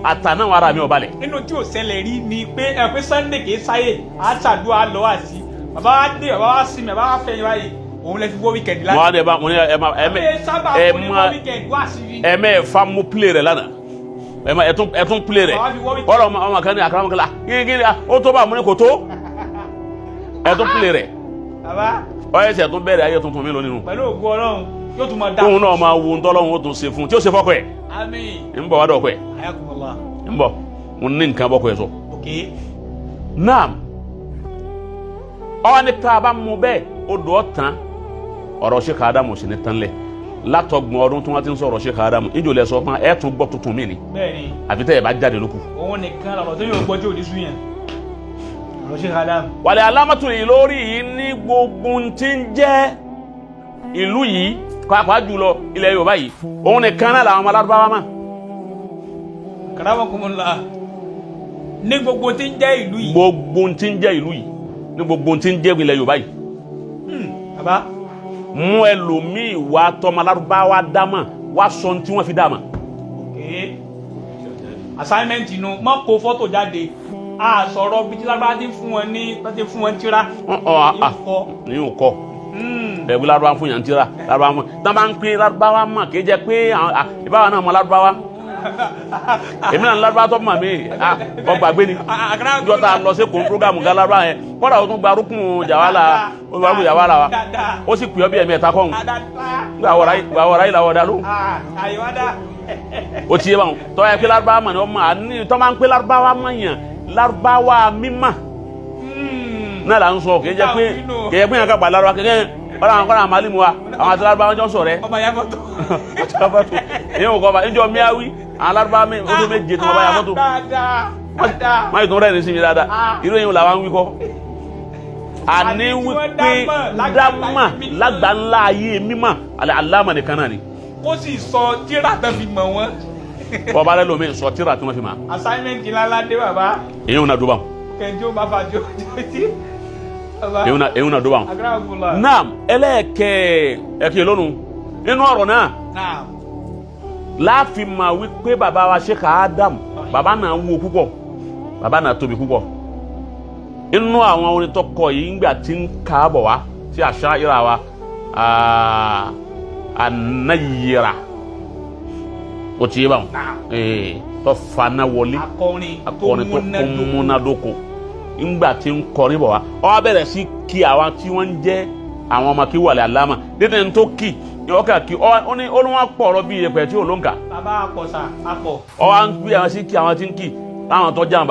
àtànáà ara mi ò balẹ̀. inú tí ò ṣẹlẹ̀ rí ni pé pé Sunday kì í sáyè àṣàdúrà lọ àti bàbá wa dé bàbá wa sinmi bàbá wa fẹ̀yìn báyìí òun lè fi wọ́ weekend láti. mo á dẹ̀ bá mo ní ẹ mẹ́ fa mo play rẹ̀ lánàá ẹ tún play rẹ̀ ọ̀rọ̀ ọmọ kan ní àkàràmọ́kànlá kíkiri ó tó bá mo ní kò tó ẹ tún play rẹ̀ ọ̀yẹ́sẹ̀ tún bẹ̀rẹ̀ ayé tuntun mi lónìí nù. pẹ̀lú ògùn Ọlọ́run yóò tún máa dá. tóun náà máa wo ntọ́lọ́run ó tún ṣe fún tí ó ṣe fọ́kọ̀ ẹ̀. àmín. ń bọ̀ wá dọ̀kọ̀ ẹ̀. ayakumullah. ń bọ̀ mo ní nǹkan bọ́kọ̀ ẹ̀ sọ. ok. naam ọwọ́ ní tá a bá mú bẹ́ẹ̀ ó dùn ọ́ tán ọ̀rọ̀ Sheikh Adam sì ní tán lẹ̀ látọgbọ̀n ọdún tí wọ́n ti ń sọ̀rọ̀ Sheikh Adam ìjò lẹ sọ fún ẹ tún gbọ́ tuntun mí ni. bẹ́ẹ̀ni. àfi tẹ́ ẹ bá jáde lókù. òun nìkan lọ́rọ̀ tó yóò gbọ́ tí ò ní sún yẹn. ọ̀rọ̀ Sheikh Adam. wàlẹ̀ alámọ̀tò yìí lórí yìí ní gbogbo tí ń jẹ́ ìlú yìí pàápàá jùlọ ilẹ̀ Yorùbá yìí òun nìkan náà làwọn ọmọ alárúbáwá mọ̀. karamakumullah ní gbogbo tí ń jẹ́ ìlú yìí. gbogbo tí ń jẹ́ ìlú yìí ní gbogbo tí ń jẹ́ ilẹ̀ Yorùbá yìí. bàbá. mú ẹlòmíì wá tọmọ alárúbáwá dámọ̀ wá sọ tí wọ́n fi dámọ̀. assignment inú mọ́ kó fọ́tò jáde a sọ̀rọ̀ bí tí lágbára ti fún wọn tíra ní òkọ́ ẹ̀bí lárúbáwá fún yàn tíra lárúbáwá fún tán bá ń pín lárúbáwá mọ̀ kì í jẹ́ pé ìbáwa náà mọ lárúbáwá èmi náà lárúbáwá tó mọ̀ mí ọgbàgbé ni jọta lọ sí kò ń prógámù ga lárúbáwá yẹn kọ́dà ó tún gba rúkùn jàwálà wa ó sì pè ọ́ bí ẹ̀mí ẹ̀ta kọ́hún gbà wọ̀rá yìí làwọ̀ dá ló ó ti yé báwọn tọ́ ẹ pé lárúbáwá mọ̀ ni wọ́n mọ̀ àní tọ́ máa ń pé lárúbáwá mọ̀ yàn lárúbáwá mímọ̀ náà là ń sọ kì í jẹ́ pé yàn ká gbà lárúbáwá kẹ́kẹ́ kọ́ra àmàlí mu wa àwọn àti lárúbáwá jọ sọ̀rẹ́ ọmọ ya fọ́tò ìyẹn ò kọ́ bá níjọ miawi àwọn lárúbáwá oṣù méje tí wọ́n bá ya fọ́tò wọ́n yìí tún rẹ̀ ní sinmi dáadáa irú yẹn làwọn ń wí kọ́ àní wípé dámà lágbàńlá ayé mímọ̀ aláàmà nìkan náà ni. ó sì sọ tíra tó fi mọ̀ wọ́n. bọ́ba rẹ lómi sọ tíra tí wọ́n fi mọ̀. assignment ńláńlá dé bàbá. èyí ò na dúbà. kẹjọ bá fà jọ èyí ò na dúbà. naam ẹlẹ́ẹ̀kẹ́ lónìí nínú ọ̀rọ̀ náà láàfin ma wípé bàbá wa Sheikh Adam bàbá náà wúwo púpọ̀ bàbá náà tóbi púpọ̀ inú àwọn orin tó kọ yìí ńgbà tí ń káàbọ̀ wá tí àṣà ìra wa ànáyìíra ó ti yé báwọn tó fana wọlé akọrin tó kún múnádóko ńgbà tí ń kọrin bọ̀ wá ó bẹ̀rẹ̀ sí kí àwọn tí wọ́n ń jẹ́ àwọn ọmọ kí wàlẹ̀ àlámà dídẹ̀ ń tó kì ọkà kí ó ní wọ́n pọ̀ ọ̀rọ̀ bíi ẹ̀pẹ̀ tí ò ló ń kà. bàbá àpọ̀sà àpọ̀. ọ wá ń gbé àwọn sí kí àwọn tí ń kì láwọn tó jẹ́ àwọn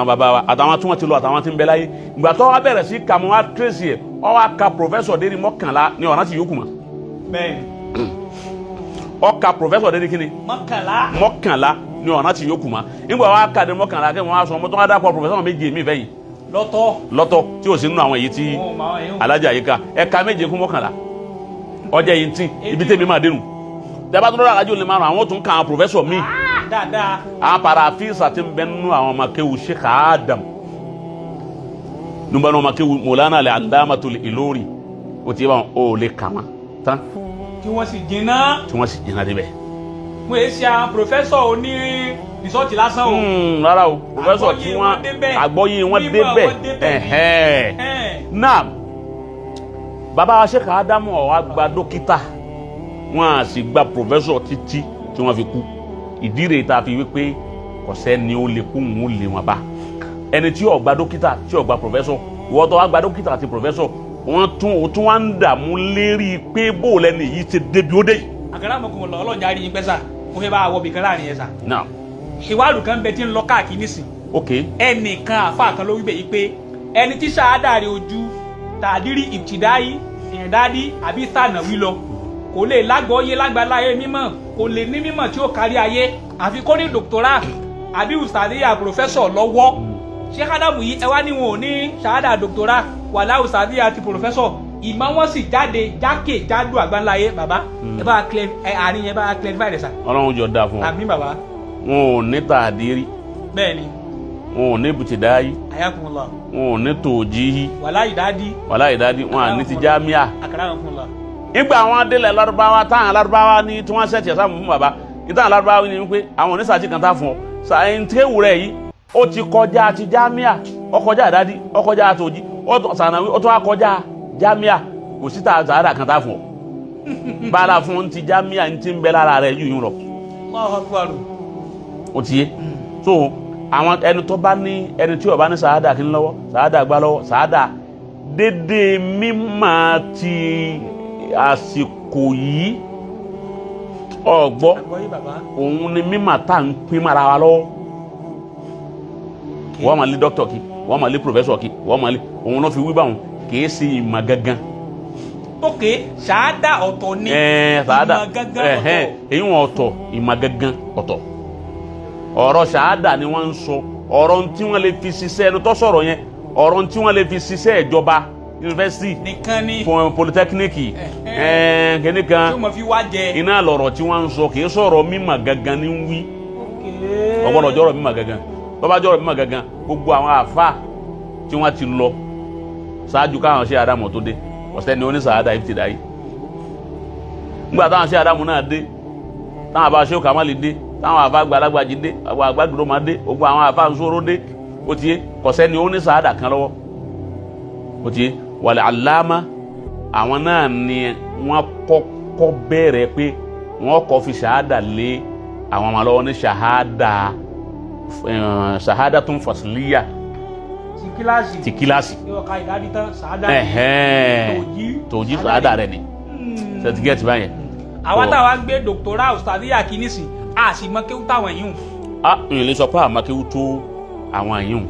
bàbá wa àtàwọn tí wọ́n ti lọ àtàwọn tí ń bẹ láyé ìgbà tó wá bẹ̀rẹ̀ sí kà mọ́ wá tírèsì ẹ̀ ọ wá ka pòfẹ́sọ̀ dé ní mọ́kànlá ní ọ̀nà tí yókù mọ́. bẹ́ẹ̀ni. ọ ka pòfẹ́sọ̀ dé ní kíni. mọ́kànlá ní ọ̀nà tí yókù mọ́ nígbà wá ka dé mọ́kànlá kí wọ́n wá sọ ọmọ tó wá dápọ̀ pòfẹ́sọ̀ méje mi fẹ́ yìí. lọ́tọ̀ tí ò sí nínú àwọn èyí tí alájà yìí ká ẹ̀ka méje fún mọ́kànlá ọjà yìí tí ibi tẹ́mi máa dénú tẹ́bá tó lọ́dọ̀ àlájò lè máa ràn àwọn tó ń ka àwọn pòfẹ́sọ̀ míì àwọn parafíìsà ti ń bẹ nínú àwọn ọmọ akéwù Sheikh Adam nígbà náà ọmọ akéwù Maulana al-Allamatul Ilori ó ti yẹ wọn ò lè kà wọn tán. tí wọ́n sì jìnnà débẹ̀. mo yẹ ṣe àwọn pòfẹ́sọ̀ oní rìsọ́ọ̀tì lásán o. rárá o pòfẹ́sọ̀ tí wọ́n àgbọ́yé wọn débẹ̀ náà bàbá wa Sheikh Adam ó wá gba dókítà wọn à sì gba pòfẹ́sọ̀ títí tí wọ́n fi kú ìdí rèé tá a fi wípé kò sẹ́ni ó lè kú òun ó lè wọn bá ẹni tí ó gba dókítà tí ó gba pòfẹ́sọ̀ ìwọ tó wá gba dókítà àti pòfẹ́sọ̀ wọ́n tún wá ń dààmú lérí pé bó lẹ́nu yìí ti débi ó dé yìí. àgàrà mọ̀kùnrin lọ ọlọ́jà rí yín pẹ́ sà mo fẹ́ bá àwọ̀ bìkan láàrin yẹn sà. ìwádìí kan bẹ tí ń lọ káàkiri nísìn. ẹnìkan àfa kan ló wí bẹ̀ yìí pé ẹni tí ṣáádà rẹ̀ ojú tàdírí ìtìdáyì ìrìndádí àbí sànàwí lọ kò lè lágbọ́yé lágbàláyé mímọ̀ kò lè ní mímọ̀ tí ó kárí ayé àfi kó ní dòkítọ́rà àbí ustadiya pòfẹ́sọ̀ lọ́wọ́ Sheikh Adamu yìí ẹ wá ní wọn ò ní ṣáádà dòkítọ́rà wàlá ustadiya ti pòfẹ́sọ̀ ìmọ̀ wọn sì jáde jákèjádò àgbáńláyé bàbá ẹ bá àárín yẹn bá clarify rẹ̀ sà. Ọlọ́run jọ dáa fún wọn. àmín bàbá. wọn ò ní tàdírí. bẹ́ẹ̀ni. wọn ò ní bùtìdáyì. ayakumullah. wọn ò ní tòjíhì. wàlá ìdádí. wọn à ní ti jámíà. akramakumullah. nígbà àwọn adélẹ̀ Lárúbáwá táwọn Lárúbáwá ní tí wọ́n ṣẹ̀ṣẹ̀ sáà fún bàbá ìtàn Lárúbáwá ní wípé àwọn oníṣàtì kan tá fún ọ sàyẹ̀ntẹ́wù rẹ̀ yìí ó ti kọjá ti jámíà ó kọjá ìdádí ó kọjá àtòjí sànàwí ó tún wá kọjá jámíà kò sí tààdà kan tá fún ọ bára fún ti jámíà ní ti ń bẹ lára rẹ̀ yìí lọ. ó ti yé so àwọn ẹni tó bá ní ẹni tí ó bá ní sàádà kí ń lọ́wọ́ sàádà gbá lọ́wọ́ sàádà dédé mímọ̀ ti àsìkò yìí ọgbọ́ òun ni mímọ̀ tá à ń pín mara wa lọ́wọ́ wọ́n máa lé dókítà kí wọ́n máa lé pòfẹ́sọ̀ kí wọ́n máa lé òun náà fi wí báwọn kìí ṣe ìmọ̀ gangan. ok ṣáádà ọ̀tọ̀ ni ṣáádà ìmọ̀ gangan ọ̀tọ̀ èyí wọn ọ̀tọ̀ ìmọ̀ gangan ọ̀tọ̀ ọ̀rọ̀ ṣáádà ni wọ́n ń sọ ọ̀rọ̀ tí wọ́n lè fi ṣiṣẹ́ ẹni tó sọ̀rọ̀ yẹn ọ̀rọ̀ tí wọ́n lè fi ṣiṣẹ́ ìjọba yunifásitì nìkan ni polytechnique kìíní kan iná lọ̀rọ̀ tí wọ́n ń sọ kìí sọ̀rọ̀ mímọ̀ gangan ní wí ọgbọ́dọ̀ jọ̀rọ̀ mímọ̀ gangan bọ́bá jọ̀rọ̀ mímọ̀ gangan gbogbo àwọn àfa tí wọ́n ti lọ ṣáájú káwọn Sheikh Adamu tó dé ọ̀sẹ̀ ni oníṣàádà ibtidayi nígbà táwọn Sheikh Adamu náà dé táwọn àbá Sheikh Kamali dé táwọn àfa àgbàlagbà jí dé àwọn àgbàgbọ́dọ̀ máa dé gbogbo àwọn àfa nsọ́rọ́ dé ó ti yé kọ̀sẹ́ ni ó ní sàádà kan lọ́wọ́ ó ti yé wàlẹ̀ àlámà àwọn náà ni wọ́n kọ́kọ́ bẹ̀rẹ̀ pé wọ́n kọ́ fi sàádà lé àwọn ọmọ lọ́wọ́ ní sàádà tún fasiliya ti kíláàsì tòjí sàádà rẹ ni sẹtigẹti báyẹn. àwọn táwa ń gbé dòkítọ́rà ustadiya kìínísì a sì mọ kéwú táwọn yìí hùn. a ń lè sọ pé àmọ́ kéwú tó àwọn yìí hùn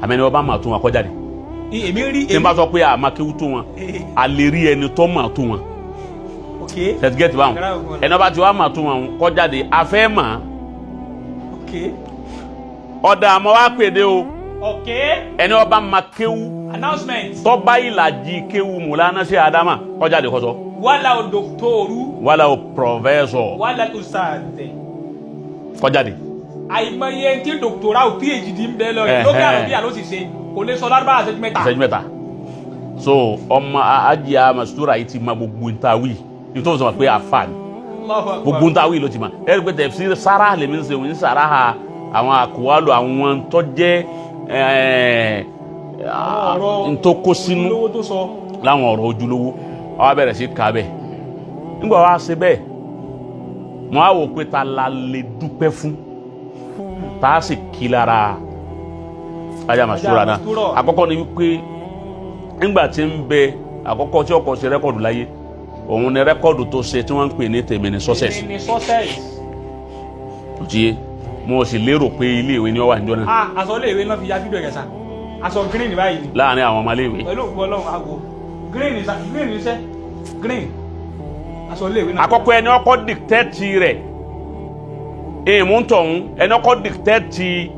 àmẹ́ni wọ́n bá máa tó wọn kọjá de. èmi rí tí n bá sọ pé àmọ́ kéwú tó wọn a lè rí ẹni tó máa tó wọn. sẹtigẹti báwọn ẹni wọ́n bá ti wá máa tó wọn kọjá de afẹ́ mà. ọ̀dà àmọ́ wá pèdè o ẹni wọ́n bá máa kéwú tọ́ba ìlàjì kéwú Mùlánà Sheikh Adama kọjá de kọsọ. wala o dòkítọ́rù. wala o pọfẹsọ. wala o ustad. kọjá de. àìmọye tí dòkítọ́rà o phd ń bẹ lọ yìí lókè àrùn bí àlọ́ sì ṣe kò lè sọ lárúbá àṣẹjú mẹ́ta. àṣẹjú mẹ́ta so ọmọ Hajiya Mastura yìí ti ma gbogbo ntaawi yìí tó sọ pé àfàn gbogbo ntaawi ló ti ma ẹ rí pé tafsir sara lèmi ń ṣe òun sara ha àwọn àkùwálò àwọn tó jẹ́ ntoko sínú láwọn ọ̀rọ̀ ojúlówó àwa bẹ̀rẹ̀ sí ká bẹ́ẹ̀ nígbà wá ṣe bẹ́ẹ̀ mo á wò pé ta la lè dúpẹ́ fún tá a sì kí lára Hajiya Mastura náà àkọ́kọ́ ni wípé nígbà tí ń bẹ àkọ́kọ́ tí ọkọ̀ ṣe rẹ́kọ̀dù láyé òun ni rẹ́kọ̀dù tó ṣe tí wọ́n ń pè ní Tèmi ni Success tó ti yé mo sì lérò pé iléèwé ni ó wà níjọ́ náà. aṣọ iléèwé náà fi ya fídíò yẹn sa aṣọ green báyìí ni. láàrin àwọn ọmọ iléèwé. pẹ̀lú òkú Ọlọ́run àgọ́ green iṣẹ́ green aṣọ iléèwé náà. àkọ́kọ́ ẹni ọkọ̀ dìtẹ́tì rẹ̀ èèmù tọ̀hún ẹni ọkọ̀ dìtẹ́tì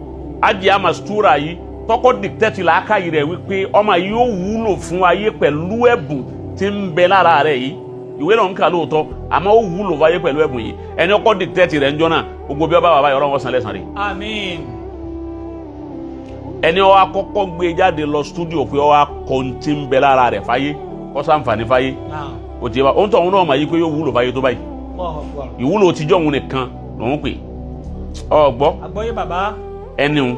Hajiya Mastura yìí tọkọ̀ dìtẹ́tì làákàyè rẹ̀ wípé ọmọ yìí ó wúlò fún ayé pẹ̀lú ẹ̀bùn tí ń bẹ lára rẹ̀ yìí ìwé náà ń kà lóòótọ́ àmọ́ ó wúlò fún ayé pẹ̀lú ẹ̀bùn yìí ẹni ọkọ̀ dìtẹ́tì rẹ̀ ń jọ náà gbogbo bí ọba bàbá yọrọ wọn san lẹ́san rẹ̀. àmín. ẹni ó wá kọ́kọ́ gbé jáde lọ stúdíò pé ó wá kọ́ tí ń bẹ lára rẹ̀ fáyé ó ṣàǹfààní fáyé ó ti yẹ ó ń tọ̀ òun náà mà yí pé yóò wúlò fáyé tó báyìí ìwúlò tíjọ́ òun nìkan lòun pè ọgbọ́ àgbọ́yé bàbá ẹni òun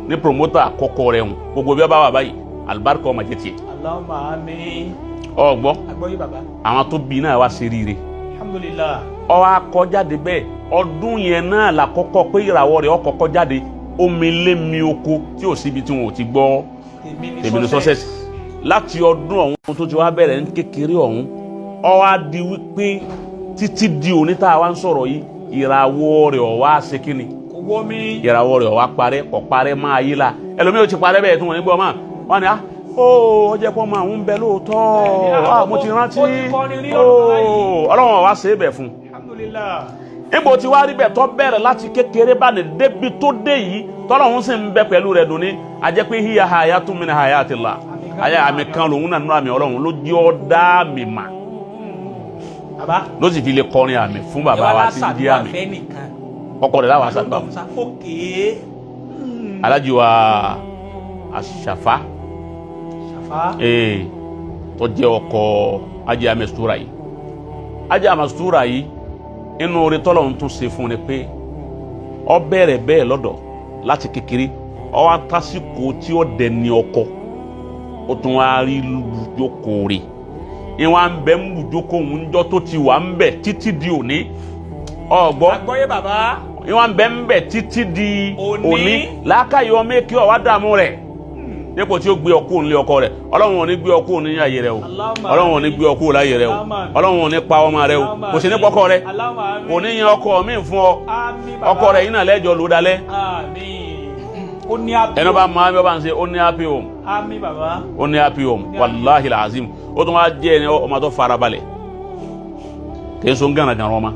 ní promoter àkọ́kọ́ rẹ̀ òun gbogbo bí ọba bàbá yìí alibarika ọmọ jẹ tiẹ̀. Allahumma àmín. ọgbọ́ àgbọ́yé bàbá àwọn tó bí náà wá ṣe ríire. alhamdulillah. ó wá kọ jáde bẹ́ẹ̀ ọdún yẹn náà la kọ́kọ́ pé ìràwọ̀ rẹ̀ ó kọ́kọ́ jáde omi lé mi oko tí ò síbi tí wọn ò ti gbọ́ Tèmi ni Success láti ọdún ọ̀hún tó ti wá bẹ̀rẹ̀ ní kékeré ọ̀hún ó wá di wípé títí di òní tá a wá ń sọ̀rọ̀ yìí ìràwọ̀ rẹ̀ ó wá ṣe kíni ìràwọ̀ rẹ̀ ó wá parẹ́ kò parẹ́ máa yí la ẹlòmíì ò ti parẹ́ bẹ́ẹ̀ tí wọ́n ní gbọ́ máa wọ́n ní ó jẹ́ pọ́ máa ń bẹ lóòótọ́ mo ti rántí Ọlọ́run wá ṣe é bẹ̀ fún níbo tí wá rí bẹ̀ tó bẹ̀rẹ̀ láti kékeré bá ní débi tó dé yìí tọ́lọ́run sì ń bẹ pẹ̀lú rẹ̀ dùn ní ajẹ́ pé hiya hayatun min hayatillah ayé àmì kan lòun náà nínú àmì Ọlọ́run ló jẹ́ ọ́ dá mi mà ló sì fi lè kọrin àmì fún bàbá wa tí ń di àmì ọkọ rẹ̀ láwọn àṣàgbà Alhaji wa Àṣàfà tó jẹ́ ọkọ Hajiya Mastura yìí Hajiya Mastura yìí inú orí tọ́lọ́run tún ṣe fún ni pé ó bẹ̀rẹ̀ bẹ́ẹ̀ lọ́dọ̀ láti kékeré ó wá tásìkò tí ó dẹ̀ ní ọkọ ó tún wá rí lùjókòó rẹ̀ ìwọ̀n à ń bẹ̀ ń lùjókòó òun jọ tó ti wà ń bẹ̀ títí di òní ọgbọ́ àgbọ́yé bàbá ìwọ̀n à ń bẹ̀ ń bẹ̀ títí di òní làákàyè ọmọ èkì ọ̀wá dààmú rẹ̀ dípò tí ó gbé ọkú nílé ọkọ rẹ̀ Ọlọ́run ò ní gbé ọkú ní ayé rẹ̀ o Ọlọ́run ò ní gbé ọkú láyé rẹ̀ o Ọlọ́run ò ní pa ọmọ rẹ̀ o kò sí ní pọkọ rẹ̀ kò ní yan ọkọ mi fún ọ ọkọ rẹ̀ yìí náà lẹ́jọ́ ló dalẹ̀ ẹnu bá máa bí wọ́n bá ń ṣe ó ní happy home ó ní happy home wàláhi làzim ó tún wá jẹ́ ẹni ọmọ tó fara balẹ̀ kì í so ń gànà gànà ọmọ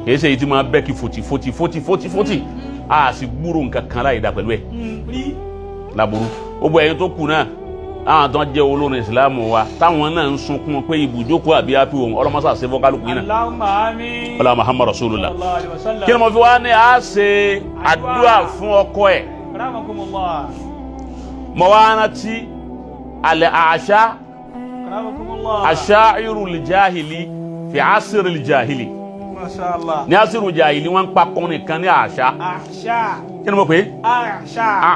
kì í ṣe èyí tí máa bẹ́ kí fòtì a sì gbúrò nǹkan kan láyé dá pẹ̀lú ẹ̀ laburu gbogbo ẹ̀yin tó kù náà àwọn tó ń jẹ́ olórin ìsìlámù wa táwọn náà ń sunkún pé ibùjókòó àbí happy home ọlọ́mọsá ṣe fọ́kálùkù yìí náà ọlọ́mọ Muhammad rasulullah kí ni mo fi wá ní a ṣe àdúrà fún ọkọ ẹ̀ mo wá rántí alẹ́ àṣà irú lìjáhìlì fi àṣírí lìjáhìlì Masha Allah. ní asiru jahili wọ́n ń pa kọrin kan ní àṣà kí ni mo pè é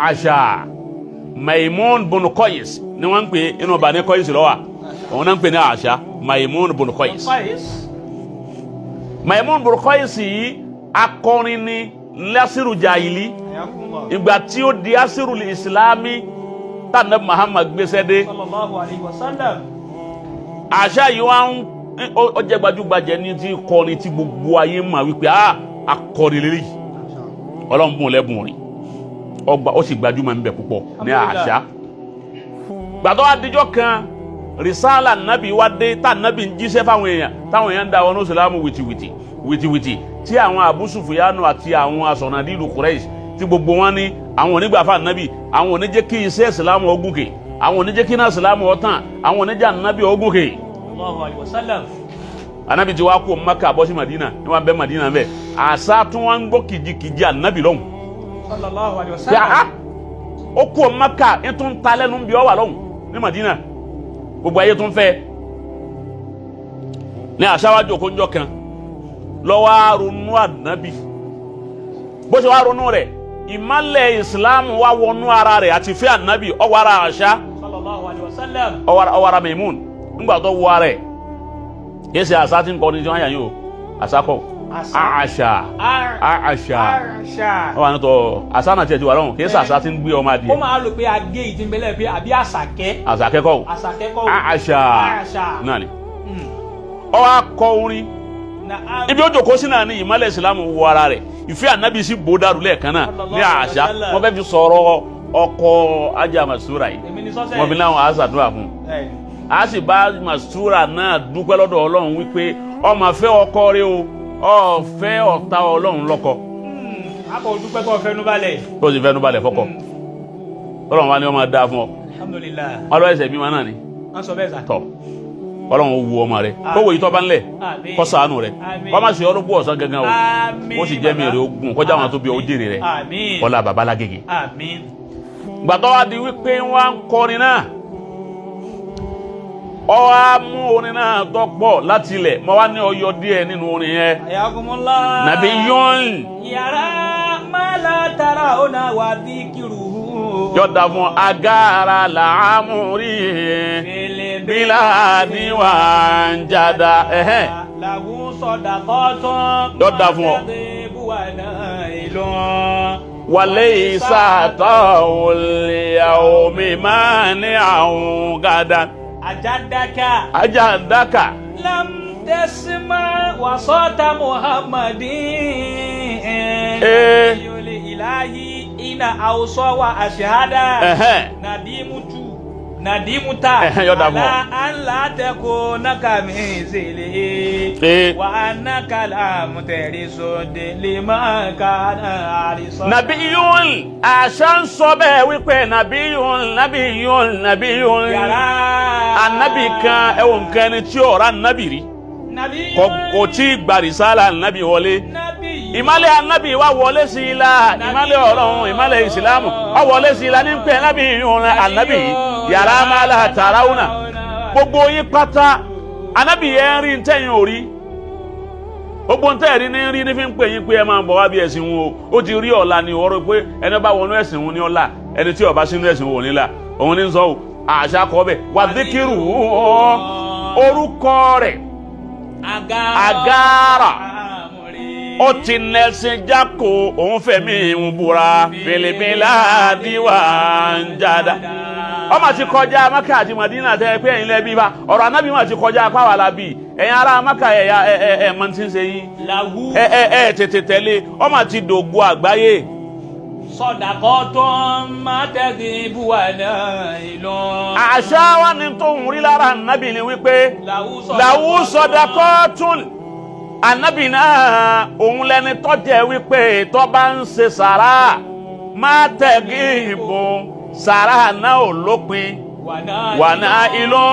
àṣà Maimun bun Qais ni wọ́n ń pè é inú Bani Qais lọ́wọ́ òun náà ń pè ní àṣà Maimun bun Qais. Maimun bun Qais yìí akọrin ní lasiru jahili ìgbà tí ó di asiru islami tànà Muhammad gbèsè dé sallallahu alaihi wasallam. àṣà yìí wá ń ó jẹ́ gbajúgbajà ní ti kọrin tí gbogbo ayé mọ̀ wípé akọrin lélẹ́yìí Ọlọ́run bùn lẹ́bùn rìn ó sì gbajúmọ̀ níbẹ̀ púpọ̀ ní àṣà. gbàtọ́ adijọ́ kan risala nabi wá dé tá nabi ń jíṣẹ́ fáwọn èèyàn táwọn èèyàn ń da wọn ní Ìsìlámù wìtìwìtì tí àwọn Abu Sufyanu àti àwọn asọ̀nàdìlù Quraysh tí gbogbo wọn ní àwọn onígbàfà nabi àwọn oníjẹ́ kí iṣẹ́ Ìsìlámù ó gòkè àwọn oníjẹ́ kí náà Ìsìlámù ó tàn àwọn oníjà nabi ó gòkè. Sallallahu alaihi wasallam. Anabi ti wá kó Maka bọ́ sí Madina ní wọn bẹ Madina bẹ àṣà tún wọn gbọ́ kìjikìji anabi lọ́hùn. Sallallahu alaihi wasallam. ó kó Maka ń tún ta lẹ́nu bí ọ wà lọ́hùn ní Madina gbogbo ayé tún fẹ́ ní àṣà wájú òkúnjọ kan lọ́wọ́ ronú anabi bó ṣe wá ronú rẹ̀ ìmálẹ̀ Islam wá wọnú ara rẹ̀ àti fẹ́ anabi ọwọ́ ara àṣà Sallallahu alaihi wasallam. ọwọ́ ara Maimun nígbà tó wọ ara ẹ̀ kìí ṣe àṣà tí ń kọ́ ní tí wọ́n yà yín o àṣà kọ́ àṣà wọ́n wà ní tọ́ àṣà náà tiẹ̀ ti wà lọ́hùn kìí ṣe àṣà tí ń gbé ọmọ adìẹ. ó máa rò pé agé ìdínbẹ́lẹ̀ pé àbí àṣàkẹ́. àṣàkẹ́ kọ́ o àṣà náà ni ọ wá kọ orin ibi ó jòkó sí náà ní ìmọ̀lẹ̀ ìsìlámù wọ ara rẹ̀ ìfẹ́ ànábì sí bó dàrú lẹ́ẹ̀kan náà ní àṣà wọ́n fẹ́ fi sọ̀rọ̀ ọkọ̀ ajá Mastura yìí wọ́n fi láwọn àṣàdúrà fún a sì bá Mastura náà dúpẹ́ lọ́dọ̀ Ọlọ́run wípé ọmọ fẹ́ ọkọ rẹ o ọ̀fẹ́ ọ̀tá Ọlọ́run lọ́kọ. akọ dúpẹ́ kọ́ fẹ́nu balẹ̀. tó sì fẹ́nu balẹ̀ fọ́kọ Ọlọ́run wa ni wọ́n máa dáa fún ọ. Alhamdulillah. ọlọ́run ẹsẹ̀ bímọ náà ni. wọ́n sọ bẹ́ẹ̀ sà. tọ́ Ọlọ́run ó wu ọmọ rẹ kó wo ìtọ́ bá ń lẹ̀ kó ṣàánú rẹ kó má ṣe ọdún pọ̀ ọ̀sán gangan o ó sì jẹ́ mi rè ogun kọjá àwọn tó bí ọ jèrè rẹ ọlá bàbá lágége. gbàtọ́ wa di wípé wọ́n ń kọrin náà ọ wá mú orin náà tó pọ̀ láti ilẹ̀ mo wá ní ọyọ díẹ̀ nínú orin yẹn. ayakumula. nàbí yọ́n. yàrá mala tara ona wà díkìrù. yọ̀dà fún agara làámúrí bílà níwà ń jada. làwọn sọdà kọ́tún. yọ̀dà fún ọ. wàlẹ́ ìsàtọ̀ olè àwọn mi máa ní àwọn gàdá. ajadaka lam tasma wasata Muhammadin yuli ilahi ina awsa wa ashhada nadimuta ala an la takuna kamithlihi wa annaka lam tarisu lima kana arisa. nabiyun aṣan sọ bẹ́ẹ̀ wípé nabiyun anabi kan ẹwọ nǹkan ẹni tí ọ̀rá anabi rí kò tí gba risala anabi wọlé ìmálẹ̀ anabi wá wọlé sí i la ìmálẹ̀ Ọlọ́run ìmálẹ̀ ìsìlámù wá wọlé sí i la ní pé anabi yàrá máa la tàràwùnà gbogbo yín pátá anabi yẹn rí ntẹ̀yìn òrí gbogbo ntẹ̀rí ní rí ní fi ń pè yín pé ẹ máa bọ̀ wá bí ẹ̀sìn wọn o ó ti rí ọ̀la ni ọ̀rọ̀ pé ẹni bá wọnú ẹ̀sìn wọn ní ọ̀la ẹni tí ó bá sínú ẹ̀sìn wọn ò ní la òun ní sọ o àṣà kọ bẹ wà díkìrù orúkọ rẹ̀ agara ó ti nẹsìn jákò òun fẹ̀mí ń búra bèlèbèlà díwà ń jada ọmọ ti kọjá Maka àti Madina tẹ pé ẹ̀yin lẹbi bá ọ̀rọ̀ anábì wọn ti kọjá apáwà làbí ẹ̀yin ará Maka ẹ mọ tí ń ṣe yín ẹ tètè tẹ̀lé ọmọ ti dògbò àgbáyé. Sọdakọtun matẹgi buwana ìlọ. àṣà wa ni tó ń rí lára ànábì ni wípé làwù sọdakọtun ànábì náà òun lẹni tọ́jẹ́ wípé tó bá ń ṣe sàrà matẹgi ìbò sàrà náà ò lópin wàná ìlọ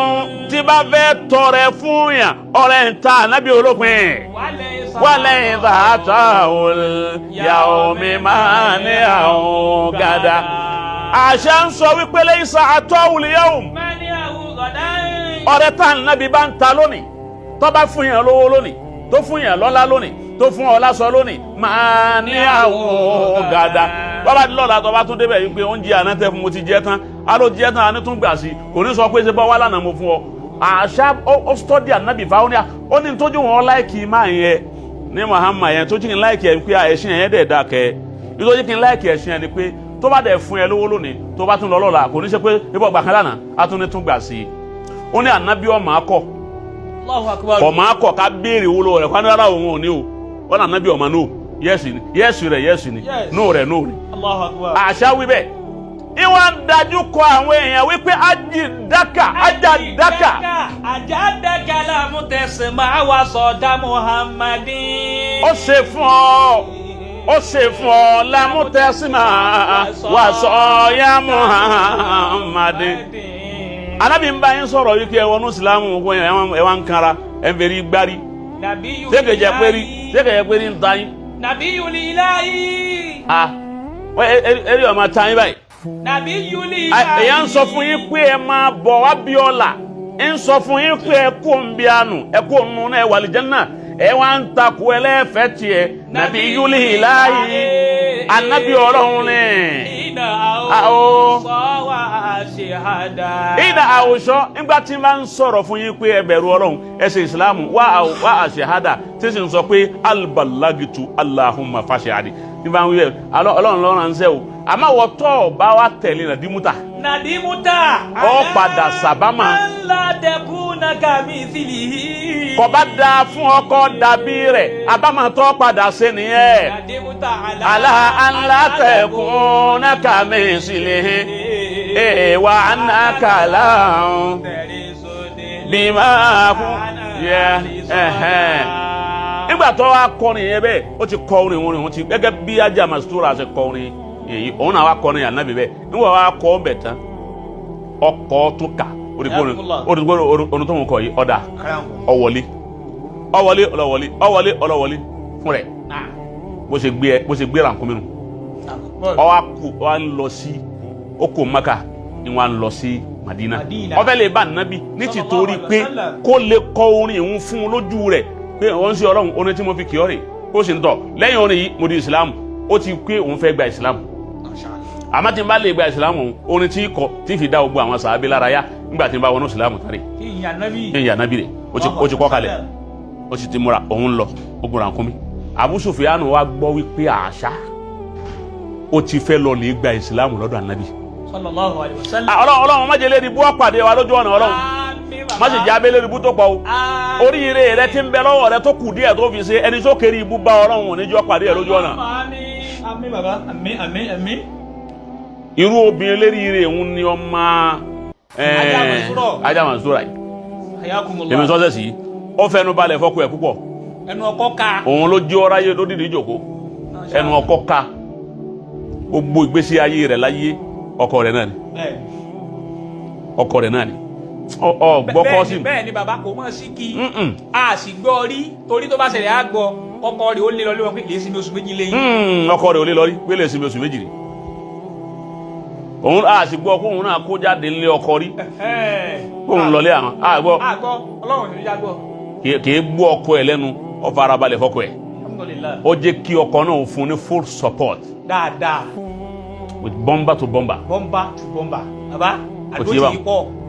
tí bá fẹ́ tọrẹ fún yàn ọ̀rẹ́ ń ta ànábì olópin. wàlẹ̀ ìdàtà yàwó mi máa ní àwọn gàdá. àṣà ń sọ wípé lẹ́yìn sàátọ́ wùlíyàwó. ọ̀rẹ́ tá ànábì bá ń ta lónìí tó bá fún yàn lówó lónìí tó fún yàn lọ́lá lónìí tó fún ọ lásán lónìí máa ní àwọn gàdá bàbá lọ́la tó bá tún débẹ̀ yìí pé oúnjẹ àná tẹ fún mo ti jẹ tán aló jẹ tán àní tún gbà sí kò ní sọ pé ṣe bá wà lánàá mo fún ọ àṣà ó stọ́dì ànábì fáwọn ó ní tójú wọn láìkì máa yẹn ní Muhammad yẹn tó jí kí n láìkì ẹ pé ẹ̀sìn yẹn dẹ̀ dà kẹ́ nítorí kí n láìkì ẹ̀sìn yẹn ni pé tó bá dẹ̀ fún ẹ lówó lónìí tó bá tún lọ lọ́la kò ní ṣe pé ibò gbà kan lánàá á tún ní tún gbà sí i ó ní ànábì ọmọ akọ ọmọ akọ ká béèrè owó lọ́wọ́ rẹ̀ kó rárá òun ò ní o wọn ní ànábì ọmọ no yẹ́sì ni yẹ́sì rẹ̀ yẹ́sì ni no rẹ̀ no rẹ̀ àṣà wí bẹ́ẹ̀ ìwà ń dájú kọ àwọn èèyàn wípé ajídáka àjàdáka làmú tẹ̀sán máa wà sọ̀dá Muhammadin. ó ṣe fún ọ lámútẹ́símà wà sọ́ọ́yà Muhammadin. anábì ń bá yín sọ̀rọ̀ wípé ẹ wọnú ìsìlámù ẹwà ń kanra ẹ ń fẹ́rí gbárí sékèjẹ pé ní ń ta yín. nàbí yuli ilahi. ẹrí ọmọ ta yín báyìí. nàbí yuli ilahi. èyàn ń sọ fún yín pé ẹ máa bọ̀ wá bí ọ̀la ń sọ fún yín pé ẹ kó ń bí àánú ẹ kó ń nu náà ẹ wà lìjánná ẹ wá ń takò ẹlẹ́fẹ̀ẹ́ tiẹ̀ nàbí yuli ilahi anabi ọlọ́run ni. ìnà àwòsọ wà àṣehàdà. ìnà àwòsọ nígbà tí máa ń sọ̀rọ̀ fún yín pé ẹ bẹ̀rù ọlọ́run ẹ ṣe ìsìlámù wà àṣehàdà tí sì ń sọ pé albalagitu Allahumma fashhad ní bá ń wí ẹ ọlọ́run lọ́rùn ń sẹ́ o àmọ́ wọ́n tọ́ bá wa tẹ̀lé nàdímúta. ó padà sábàmà. aládẹ́kùnà kàmí sílì. kọba da fún ọkọ dàbí rẹ̀ àbámọ̀tọ́ padà sí nìyẹn. àlà alátẹ̀kùnà kàmí sílì. wà á nà kàlà bí máa kú. nígbà tó wá kọrin yẹn bẹ́ẹ̀ ó ti kọ orin ti gẹ́gẹ́ bí ajá mastura ṣe kọ orin èyí òun náà wá kọrin ànábì bẹ́ẹ̀ nígbà wá kọ ọ́ bẹ̀ tán ọkọ̀ tó kà orí tó ń kọ yìí ọ̀dà ọ̀wọ́lé fún rẹ̀ bó ṣe gbé rànkúnmí nù ọwọ́ ń lọ sí oko Maka ni wọ́n ń lọ sí Madina ọfẹ́ lè bá ànábì ní ti torí pé kó lè kọ orin ìhun fún lójú rẹ̀ pé wọ́n ń ṣe ọlọ́run orin tí mo fi kì ọ́ rè ó sì ń tọ̀ lẹ́yìn orin yìí mo di ìsìlámù ó ti pé òun fẹ́ gba ìsìlámù àmọ́ tí n bá lè gba ìsìlámù orin tí kọ tí fi dá gbogbo àwọn sàábé lára yá nígbà tí n bá wọnú ìsìlámù tari ìyá nábì rẹ̀ ó ti kọ́ kalẹ̀ ó sì ti múra òun lọ ó gbọ́ra nkúmi Abu Sufyan wa gbọ́ wípé àṣà ó ti fẹ́ lọ lè gba ìsìlámù lọ́dọ̀ ànábì sallallahu alaihi wasallam. ọlọ́run má jẹ́ lé ibú ọ̀pàdé wa lójú ọ̀nà ọlọ́run má sì já abẹ́lé ibú tó pọ̀ o oríire rẹ ti ń bẹ lọ́wọ́ rẹ tó kù díẹ̀ tó fi ṣe ẹni tó kéré ibú bá ọlọ́run níjọ́ pàdé ẹ lójú ọ̀nà. àmín bàbá àmín. irú obìnrin léríire òun ni ọmọ ajá Mansura yìí èmi sọ́sẹ̀ sí ó fẹnu balẹ̀ fọ́kọ ẹ̀ púpọ̀ ẹnu ọkọ ká òun ló jí ọ̀rá yé lódìdí ìjòkó ẹnu ọkọ ká gbogbo ìgbésí ayé rẹ̀ láyé ọkọ rẹ̀ náà ni gbọ́kọ́ sí. bẹ́ẹ̀ ni bàbá kò mọ̀ sí kí a sì gbọ́ rí torí tó bá ṣẹlẹ̀ á gbọ́ ọkọ rẹ̀ ó lé lọ lé wọn pé lè sinmi oṣù méjì lẹ́yìn. ọkọ rẹ̀ ó lé lọ rí pé lè sinmi oṣù méjì rí òun a sì gbọ́ kóun náà kó jáde ńlé ọkọ rí kóun lọlé àwọn àgbọ̀ ọlọ́run ní jágbọ́. kì í gbọ́ ọkọ ẹ̀ lẹ́nu ó fara balẹ̀ fọkọ ẹ̀ ó jẹ́ kí ọkọ náà fún ní full support. dáadáa. with bumper to bumper. bàbá àdójì pọ̀.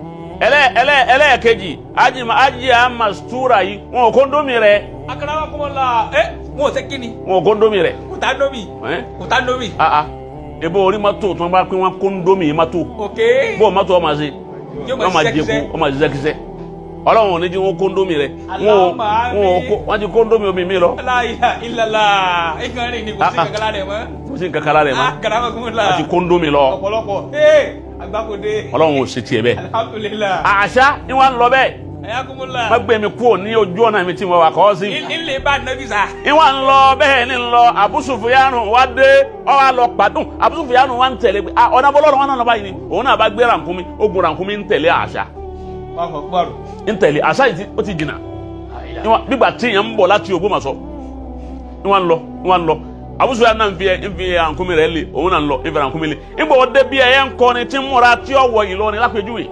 ẹlẹ́ẹ̀kejì ajiya Mastura yìí wọn ò kóńdómì rẹ̀. akarawa kọ́mọ la wọn ò tẹ́ kíni. wọn ò kóńdómì rẹ̀. kò tá dómì. ebo orí mọ́tò tí wọ́n bá pín wọn kóńdómì mọ́tò. ok bó o mọ́tò ọmọ ṣe wọ́n máa jẹ kú wọ́n máa ṣiṣẹ́ kíṣẹ́ ọlọ́run ò ní jí wọn kóńdómì rẹ̀ wọ́n ti kóńdómì omi mi lọ. ilàlá ìkànnì ni kò sí kankan rẹ̀ mọ́. kò sí kankan rẹ̀ mọ́. akarawa kọ́mọ la wọ́n ti kóńdómì lọ. ọ̀pọ̀lọpọ̀ agbákòde. ọlọ́run ò ṣe tiẹ̀ bẹ́ẹ̀. alhamdulilayi. àṣà ni wọ́n ń lọ bẹ́ẹ̀. ayakumula. má gbé mi kúrò ní ojú ọ̀nà mi tí mo wà kọ́ sí. ilé bá nàbí sa. ìwà ń lọ bẹ́ẹ̀ ni ń lọ Abu Sufyan wá dé ọ wá lọ pàdún Abu Sufyan wá ń tẹ̀lé pé ọ̀nà bọ́lọ́rọ̀ wọn náà lọ báyìí ni òun náà bá gbé rànkúmi ó gun rànkúmi ń tẹ̀lé àṣà. ń tẹ̀lé àṣà yìí ó ti jìnnà nígbà tí èèyàn ń bọ̀ láti Ògbómọ̀ṣọ́ ìwà ń lọ Abu Sufyan náà ń fi rànkúmi rẹ̀ lé òun náà ń lọ ń fi rànkúmi lé nígbà wọ́n dé bí ẹyẹ ń kọrin tí ń múra tí ó wọ Ìlọrin lápẹjúwe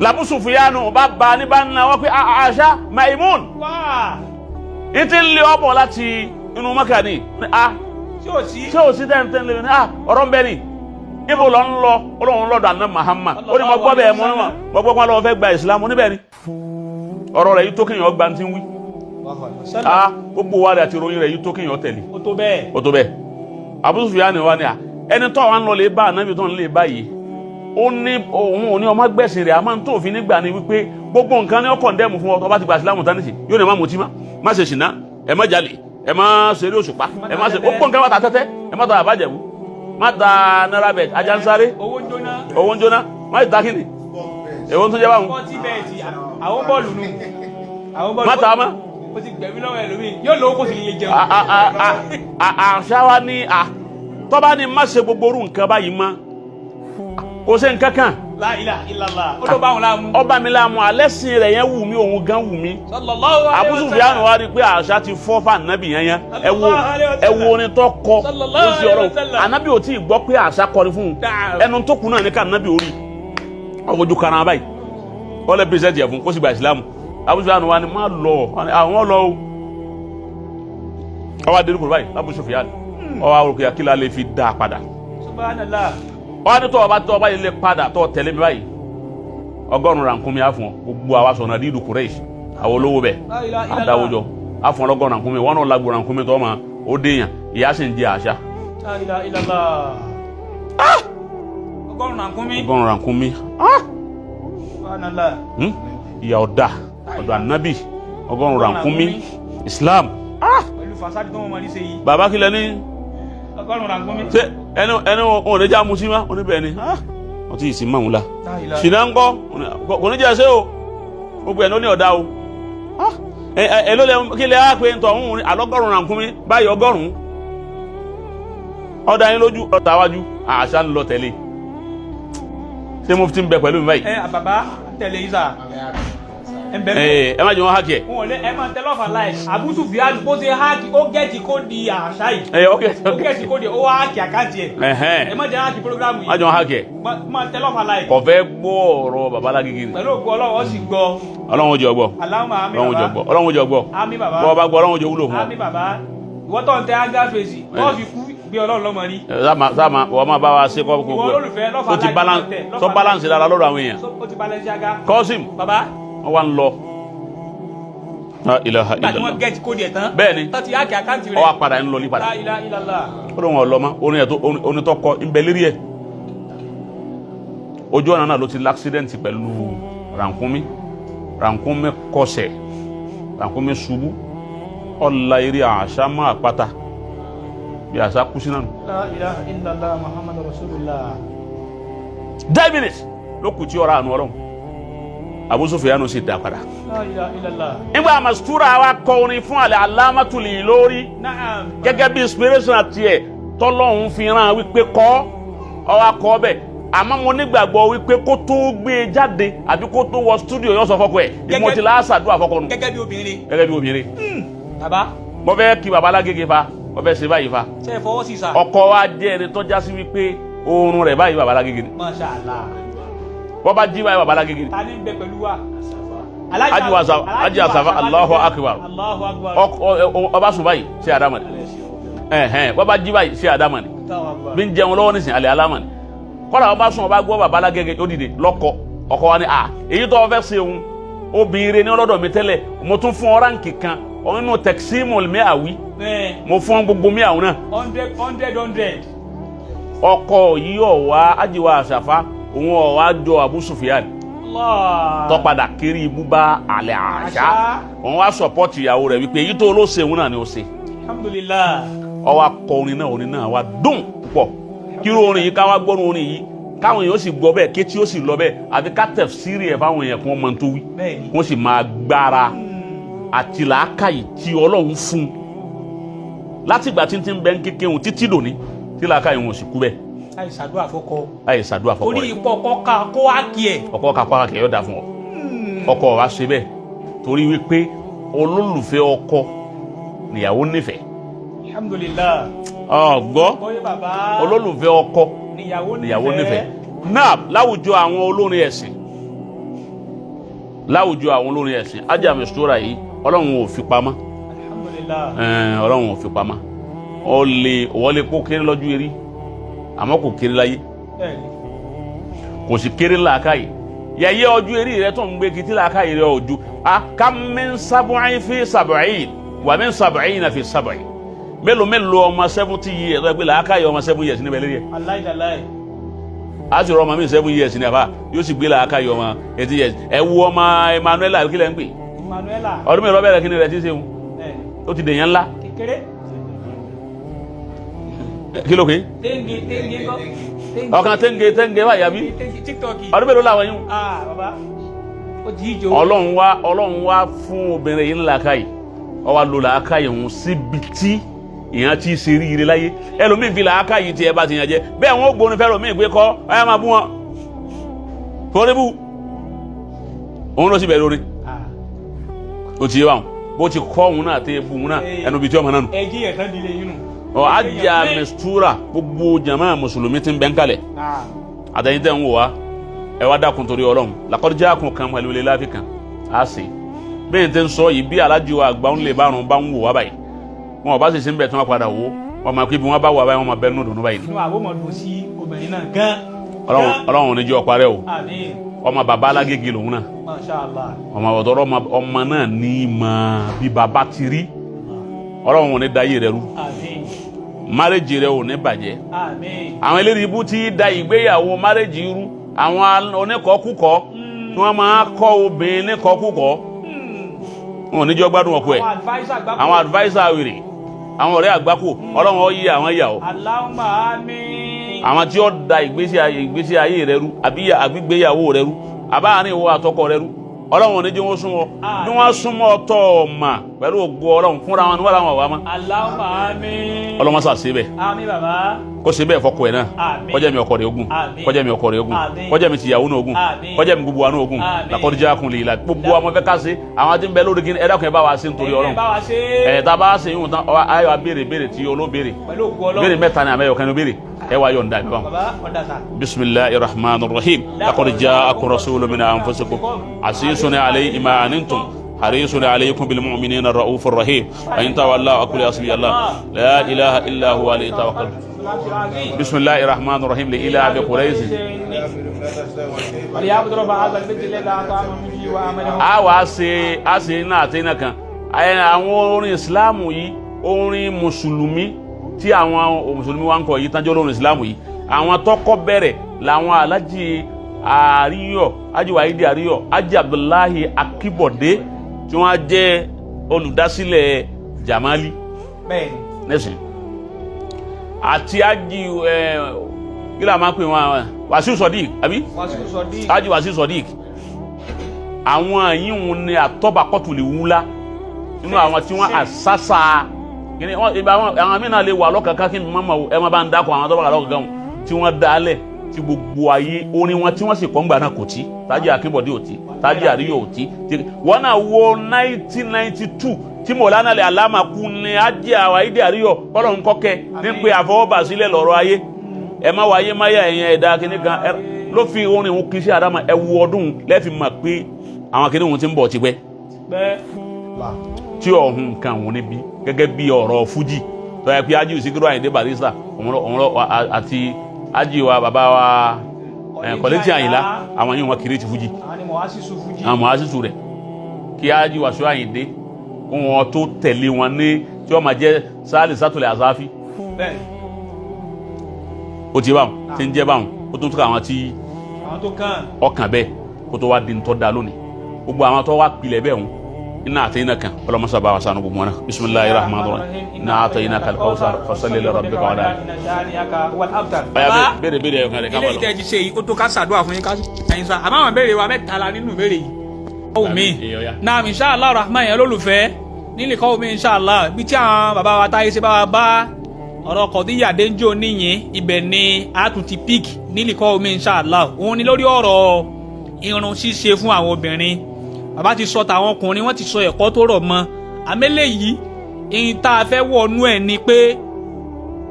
Abu Sufyan bá ba ní bá ń na wọ́n pé àṣà Maimun ìtì ń lé ọ̀bọ̀ láti inú Mẹ́kà ni ṣé ò sí tẹ́ntẹ́n lè ní ọ̀rọ̀ ń bẹ ni ibo lọ ń lọ Ọlọ́run lọ́dọ̀ àná Muhammad ó ní mo gbọ́ bẹ́ẹ̀ mo gbọ́ pọ́n lọ́wọ́ fẹ́ gba ìsìlámù níbẹ̀ ni ọ̀rọ̀ rẹ̀ yìí tó kéèyàn gba ti ń wí gbogbo wa rẹ̀ àti ìròyìn rẹ̀ yìí tó kéèyàn tẹ̀lé ó tó bẹ́ẹ̀ Abu Sufyan wa ni ẹni tó wà ń lọ lè bá ànábì tó ń lè báyìí ó ní òun ò ní ọmọ gbẹ̀sìn rẹ̀ àmọ́ tó fi nígbà ni wípé gbogbo nǹkan ní ọkọ̀ ndẹ́mu fún ọ tó bá ti gba ìsìlámù tán nìsí yóò ní má mutí má ṣe ṣìnà ẹ má jalè ẹ má ṣeré òṣùpá ẹ má ṣe gbogbo nǹkan má ta tẹ́tẹ́ ẹ má ta àbájẹ̀wò má ta náírà bẹ̀ ajánsáré owó ń jóná má ta kíni èwo tó jẹ́ báwọn. àwọn bọ́ọ̀lù nù má ta má. o ti gbẹ̀mí lọ́wọ́ ẹlòmíì yóò lówó kó sì lè jẹun. àṣà wa ni tọ́ba ni má ṣe gbogbo orú nǹkan báyìí mọ́ kò sí nǹkan kan. La ilaha illallah ó ló bá wọn láàmú. ọba mi láàmú alẹ́sìn rẹ̀ yẹn wù mí òun gan wù mí. sallallahu alaihi Abu Sufyan wá rí i pé àṣà ti fọ́ fún ànábì yẹn ẹ wo orin tó kọ ó sì ọ̀rọ̀ ànábì ò tí ì gbọ́ pé àṣà kọrin fún un ẹnu tó kù náà ní ká ànábì orí ọ̀fojú karan báyìí ó lè pèsè jẹ fún kó sì gba ìsìlámù Abu Sufyan wá ní má lọ àwọn lọ o ọwọ́ adé nìkúrò báyìí Abu Sufyan ọwọ́ àwòrán kí la lè fi dá a padà. Subhanallah. wọ́n á ní tọ́ ọba yìí lè padà tọ́ tẹ̀lé mi báyìí 100 rànkúnmí á fún ọ gbogbo àwa sọ̀nà dídù Quraysh àwọn olówó bẹ̀ àdáwójọ á fún ọ 100 rànkúnmí wọn náà lágbo rànkúnmí tọ́ ma ó déyàn ìyá sì ń jẹ àṣà. La ilaha illallah. 100 rànkúnmí. 100 rànkúnmí. Subhanallah. ìyá ọ̀dà ọ̀dọ̀ ànábì 100 rànkúnmí Islam. pẹ̀lú fasadi tó wọ́n mọ̀ ní ṣe yìí. bàbá kílẹ̀ ní. 100 rànkúnmí. ṣé ẹni òun lè já musi ma oníbẹ̀ ni wọ́n ti ìsìn máa ń la ṣìnà ń kọ́ kò ní jẹ́ ṣé o gbogbo ẹ̀ ló ní ọ̀dà o ẹ ló lẹ kí lè á pé ntọ́ òun àlọ́gọ́rùn rànkúnmí báyìí 100 ọ̀dà yín lójú ọ̀tà wájú àṣà ń lọ tẹ̀lé ṣé mo ti ń bẹ pẹ̀lú mi báyìí. bàbá tẹ̀lé yìí sà. ẹ má jẹ́ wọn hákì ẹ̀. wọn ò lé ẹ máa tẹ lọ́fà láì Abu Sufyan bó ṣe hákì ó gẹ̀ẹ́tì kó di àṣà yìí. ó gẹ̀ẹ́tì kó di ó hákì àkáǹtì ẹ̀. ẹ má jẹ́ hákì programu yìí. má jẹ́ wọn hákì ẹ̀. máa tẹ lọ́fà láì. kò fẹ́ gbọ́ ọ̀rọ̀ babalágége ni. pẹ̀lú ògbó Ọlọ́run ó sì gbọ́. Ọlọ́run jẹ́ ọgbọ́. Ọlọ́run jẹ́ ọgbọ́. Àmín bàbá. bọ́ ọba gbọ́ Ọlọ́run jẹ́ wúlò fún ọ. Àmín bàbá. ìwọ tó ń tẹ ángá fèsì wọ́n fi kú bí Ọlọ́run lọ́mọ rí. sáàmà wọ́n máa bá wa ṣe kọ́ ìwọ olólùfẹ́ lọ́fà láì tó balance dára lọ́dọ̀ àwọn èèyàn. ó ti balance aga. Kọ́sìm bàbá. wọ́n wá ń lọ. ilaha illallah. gbàtí wọ́n gẹ̀ẹ́tì kó di ẹ̀ tán. bẹ́ẹ̀ni tó ti hákì àkáǹtì rẹ̀. ó wá padà ń lọ ní padà. La ilaha illallah. ó lóun ọlọ́mọ onítọ́ kọ ìbẹ̀lérí ẹ̀. ojú ọ̀nà náà ló ti láksidẹ̀ntì pẹ̀lú rànkúnmí kọsẹ̀ rànkúnmí ṣubú ọ̀la eré àṣà máa pátá bí àṣà kú sí náà. La ilaha illallah Muhammadu Rasulullah. 10 minutes ló kù tí ọ̀rọ̀ àánú Ọlọ́run Abu Sufyan sì dá padà. La ilaha illallah. nígbà Mastura wa kọ orin fún àlẹ́ alámàtúlì lórí gẹ́gẹ́ bí inspiration àti ẹ̀ tọ́lọ́hún fi ràn wípé kọ́ ọ wa kọ́ bẹ́ẹ̀ àmọ́ mo nígbàgbọ́ wípé kó tó gbé e jáde àbí kó tó wọ studio yóò sọ fọ́kọ ẹ̀ ìmọ̀tìlá àṣàdúrà fọ́kọ nù. gẹ́gẹ́ bí obìnrin. gẹ́gẹ́ bí obìnrin. bàbá. mo fẹ́ kí baba alágége fa mo fẹ́ ṣe báyìí fa. ṣe é fọwọ́ sí sa. ọkọ wa jẹ́ ẹni tó já sí wípé oorun rẹ̀ báyìí baba alágége ni. Masha Allah. bọ́ bá jí báyìí baba alágége ni. ta ni ń bẹ pẹ̀lú wa. Aji Asafa Allahu Akbar. Allahu Akbar. ọba sùn báyìí ṣe àdámà ni. bọ́ bá jí báyìí ṣe àdámà ni. bí ń jẹun lọ́wọ́ nísìnyí alẹ́ alámà ni. kọ́lá ọba sùn ọba gbọ́ baba alágége ó dìde lọ́kọ ọkọ wa ni èyí tó fẹ́ ṣe òun obìnrin ní ọlọ́dọ̀ mi tẹ́lẹ̀ mo tún fún ọ̀ránkì kan nínú tẹ̀símù mẹ́àwí mo fún gbogbo mẹ́àwí náà. 100. ọkọ yìí ọ̀wá ajiwa àṣàfà òun ọ̀wá jọ Abu Sufyan tó padà kiri ibú bá àlẹ́ àṣà òun wá sọpọ́tì ìyàwó rẹ̀ wípé èyí tó ló ṣe òun náà ni ó ṣe. Alhamdulillah. ọwọ́ akọ orin náà wá dùn púpọ̀ kí orin yìí káwá gbọ́nù orin yìí káwọn èèyàn ó sì gbọ́ bẹ́ẹ̀ kétí ó sì lọ bẹ́ẹ̀ àti ká tafsiri ẹ̀ fáwọn èèyàn kí wọ́n máa tó wí wọ́n sì máa gbára àti làákàyè tí Ọlọ́run fún látìgbà tí ń bẹ ń kékeré òun títí dòní tí làákàyè wọn ò sì kú bẹ́ẹ̀. àìsàdúrà fọkọ. àìsàdúrà fọkọ rẹ. orí ipò ọkọ ká kó wá kí ẹ. ọkọ ká kó wá kí ẹ yóò dáa fún ọ. ọkọ wa ṣe bẹ́ẹ̀ torí wípé olólùfẹ́ ọkọ níyàwó nífẹ̀ẹ́. Alhamdulillah. ọgbọ́ olólùfẹ́ ọkọ níyàwó nífẹ̀ẹ́. náà láwùjọ àwọn olórin ẹ̀sìn Aja Mastura yìí Ọlọ́run ò fi pamọ́ Ọlọ́run ò fi pamọ́ wọ́n lè kó kéré lọ́jú eré àmọ́ kò kéré láyé kò sì kéré làákàyè yẹyẹ ọjọ́ eré rẹ tó ń gbé kìtì làákàyè rẹ ojú kam min sab'in fi sab'in wa min sab'ina fi sab'in mélòó ọmọ 70 years ẹgbẹ́ làákàyè ọmọ 7 years níbẹ̀ lérí ẹ̀ a sì rọ ọmọ mi 7 years ní ẹ̀fà yóò sì gbé làákàyè ọmọ 80 years ẹ wo ọmọ Emmanuela kílẹ̀ ń pè ọdún mẹ́rin ọbẹ̀rẹ̀ kí ni rẹ̀ ti ṣe wọn ó ti dèyàn ńlá kí ló ké ọkàn tẹ́ǹgẹ̀ báyà bí ọdún mẹ́rin làwọn yìí ọlọ́run wá fún obìnrin yìí ńlá káyì ó wá lò làákàyè òun síbi tí ìyẹn ti ṣe rí ire láyé ẹlòmíì fi làákàyè tí ẹ bá ti yàn jẹ bẹ́ẹ̀ wọn ó gbóni fẹ́ lòmíì pé kọ́ ọyá máa bú wọn fọ́nrẹ́bù òun ló sì bẹ̀rẹ̀ orin ó ti yé wa bó ti kọ́ òun náà tẹ́ ebu òun náà ẹnu bíi tí ọmọ náà nù. ẹjí ẹ̀kan di lè yín nù. ọ ajá mistura gbogbo jama mùsùlùmí ti ń bẹ́ ń kalẹ̀ àtẹ̀yìn tẹ̀ ń wò wá ẹ wá dákun torí ọlọ́run làkọ́jà kun kan pẹ̀lú ilé láfi kan á sè bẹ́ẹ̀ tẹ́ ń sọ yìí bí alájí wa àgbà ń lè bá rùn bá ń wò wá báyìí wọn ò bá sì sí ń bẹ̀ tí wọ́n padà wò wọn máa kí bí wọ́n bá wà báyìí wọ́n máa bẹ́ẹ̀ nù dùnú báyìí. inú àbọ̀mọ̀dún sí obìnrin náà gan. ọlọ́run ní jẹ́ ọ̀parẹ́ o àmín. ọmọ bàbá alágége lòun náà Mashallah. ọmọ ọ̀dọ́rọ̀ ọmọ náà ní ma bí bàbá ti rí ọlọ́run ò ní da yé rẹ rú àmín. márèjì rẹ ò ní bàjẹ́ àmín. àwọn eléyìí ibú tí da ìgbéyàwó márèjì rú àwọn oníkọ̀ọ́kùkọ̀ tí wọ́n máa kọ́ obìnrin níkọ̀ọ́kùkọ̀ wọn ò ní jọ gbádùn ọkọ ẹ̀ àwọn advisor wèrè àwọn ọ̀rẹ́ àgbákò ọlọ́run ó yí àwọn ìyàwó Allahumma àmín. àwọn tí ó da ìgbésí ayé rẹ rú àbígbéyàwó rẹ rú àbáàrin ìwọ àtọkọ rẹ rú ọlọ́run ò ní jẹ́ wọ́n súnmọ́ bí wọ́n súnmọ́ ọtọ́ ọ̀mà pẹ̀lú ògo ọlọ́run fúnra wọn ni wọ́n làwọn wà má. Allahumma àmín. ọlọ́run sà sí bẹ́ẹ̀ àmín bàbá. kó ṣe bẹ́ẹ̀ fọkọ ẹ̀ náà Àmín. kọjá mi ọkọ rẹ̀ ogun Àmín. kọjá mi ọkọ rẹ̀ ogun Àmín. kọjá mi tìyàwó náà ogun Àmín. kọjá mi gbogbo wa náà ogun Àmín. làkọ́díjà kun lè la gbogbo wa mọ̀ fẹ́ ká ṣe àwọn tí ń bẹ lórí kí ẹ dákun ẹ bá wa ṣe nítorí ọlọ́run bá wa ṣe. tá a bá ṣe yóò tán ayọ̀ abéèrè tí olóbéèrè pẹ̀lú ògo ọlọ́run. béèrè mẹ́ta ni àmẹ́yọ̀ kan ní béèrè ẹ wá yọ̀ ń dà bí wọn. bàbá ọ̀dà sà. bisimilahi rahman rahim laqad ja'akum rasulun min anfusikum azizun alayhi ma anantum harisun alaykum bil mu'minina raufur rahim fa in tawallaw aqul hasbi allah la ilaha illa huwa alayhi tawakkaltu bisimilahi rahman rahim li ila bi quraish a wá ṣe iná àti iná kan àwọn orin ìsìláàmù yìí orin mùsùlùmí tí àwọn mùsùlùmí wa ń kọ yìí tájọ́ lórin ìsìláàmù yìí àwọn tọ́kọ́ bẹ̀rẹ̀ làwọn alájì àríyọ̀ ajíwáyídé àríyọ̀ ajé abdullahi akíbọ̀dé tí wọ́n jẹ́ olùdásílẹ̀ jamali nẹ́sìn àti ají kí la máa pè wọn wàsíù sọdík àbí ají wàsíù sọdík àwọn yìí wọn ni àtọ́bàkọ́tùlì wúlá nínú àwọn tí wọ́n àsásà kini àwọn mìíràn lè wà lọ́kàkà kí mọ́mọ́ ẹ má bá ń dákọ̀ àwọn tọ́bàkà lọ́kàkà tí wọ́n dálẹ̀ tí gbogbo ayé orin wọn tí wọ́n sì kọ́ngbà náà kò tí Tájí Akínbọ̀dé ò tí Tájí Àríyọ̀ ò tí wọ́n náà wo 1992 tí Mọ̀lánà lè alámakú ní Ajé Àwáídé Àríyọ̀ kọ́lọ̀ ń kọ́kẹ́ ní pé àfọwọ́bà sílẹ̀ lọ́rọ̀ ayé ẹ má wáyé máyà ẹ̀yìn ẹ̀dá kìíní kan ló fi orin òun kì í ṣe àdámà ẹ wo ọdún lẹ́ẹ̀fì mọ̀ pé àwọn kìíní òun ti ń bọ̀ tipẹ́ tí ọ̀hún nǹkan òun níbi gẹ́gẹ́ bí ọ̀rọ̀ fújì tó yẹ pé Ajíù Síkírù Àyìndé Barrister àti Ajíù wa bàbá wa Kọ̀lẹ́tì Àyìnlá àwọn yìí wọn kiri ti fújì àwọn mọ̀ásísù rẹ̀ kí Ajíù Wasiu Àyìndé wọn tó tẹ̀lé wọn ní tí wọ́n máa jẹ́ sáàlì sátúlẹ̀ àzáfí ó ti báwọn tí ń jẹ́ báwọn ó tún túkọ̀ àwọn tí ọkàn bẹ́ẹ̀ kó tó wá di tó dá lónìí gbogbo àwọn tó wá pilẹ̀ bẹ́ẹ̀ wọn iná àtẹ̀yìnà kan ọlọ́mọ sábà wà sànù gbogbo wọn bisimilayi rahman rahim iná àtẹ̀yìnà kalkawusar fasalli li rabbika wàdà. ọ̀yà béèrè béèrè ẹ̀yọ̀ kan rẹ̀ ká bọ̀ lọ. ilé ìtẹ́jú ṣe yìí ó tó ká ṣàdúrà fún yín ká ẹ̀yin sá àmọ́ àwọn béèrè wa mẹ́ta la nínú béèrè yìí. ọ̀hún mi naam inshallah rahman yẹn lólùfẹ́ nílẹ̀ kọ́ mi inshallah bí tí àwọn bàbá wa táyé ṣe bá wa bá ọ̀rọ̀ Kọ̀díyà Dénjó níyìn ibẹ̀ ni a tún ti pík nílẹ̀ kọ́ mi inshallah òun ni lórí ọ̀rọ̀ irun ṣíṣe fún àwọn obìnrin bàbá ti sọ tàwọn ọkùnrin wọ́n ti sọ ẹ̀kọ́ tó rọ̀ mọ́ àmẹ́lẹ̀ yìí ìyìn tá a fẹ́ wọnú ẹ̀ ni pé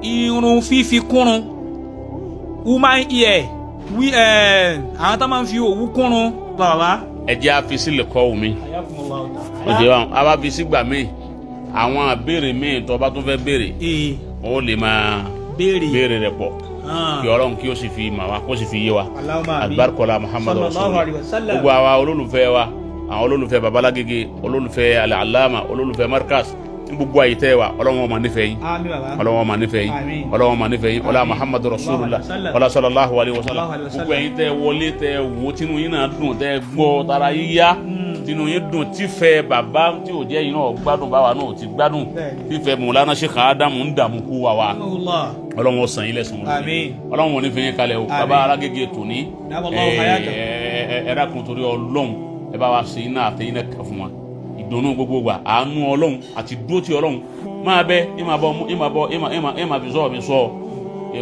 irun fífi kúrun woman ear àwọn tó máa ń fi òwú kúrun bàbá. ẹ jẹ́ àfi sílẹ̀ kọ́ omi òde wa a bá fi sígbà míì àwọn àbèrè míì tó bá tún fẹ́ béèrè ó lè máa béèrè rẹ̀ pọ̀ kí Ọlọ́run kí ó sì fi mà wá kó sì fi yé wa alibarikola Muhammadu rasulullah gbogbo àwa olólùfẹ́ wa àwọn olólùfẹ́ babalágége olólùfẹ́ alàlámà olólùfẹ́ markas ní gbogbo àyè tẹ́ wa Ọlọ́run ma nífẹ̀ẹ́ yín Ọlọ́run ma nífẹ̀ẹ́ yín Ọlọ́run ma nífẹ̀ẹ́ yín ọlá Muhammadu rasulullah ọlá sallallahu alayhi wa sallam gbogbo ẹ̀yin tẹ́ wọlé tẹ́ wo tinú yín náà dùn tẹ́ gbọ́ tara yíyá tinú yín dùn tífẹ̀ bàbá tí ò jẹ́ yín náà gbádùn báwa náà ti gbádùn tífẹ̀ Mawlana Sheikh Adamu ń dààmú kú wa Ọlọ́run ó san yín lẹ́san Ọlọ́run ò ní fi yín kalẹ̀ o bàbá alágége tòní ẹ̀rá kun torí Ọlọ́run ẹ bá wa ṣe iná àtẹ̀yìn náà kà fún wa ìdùnnú gbogbo wa àánú Ọlọ́run àti dúró ti Ọlọ́run máa bẹ ẹ máa fi sọ mi sọ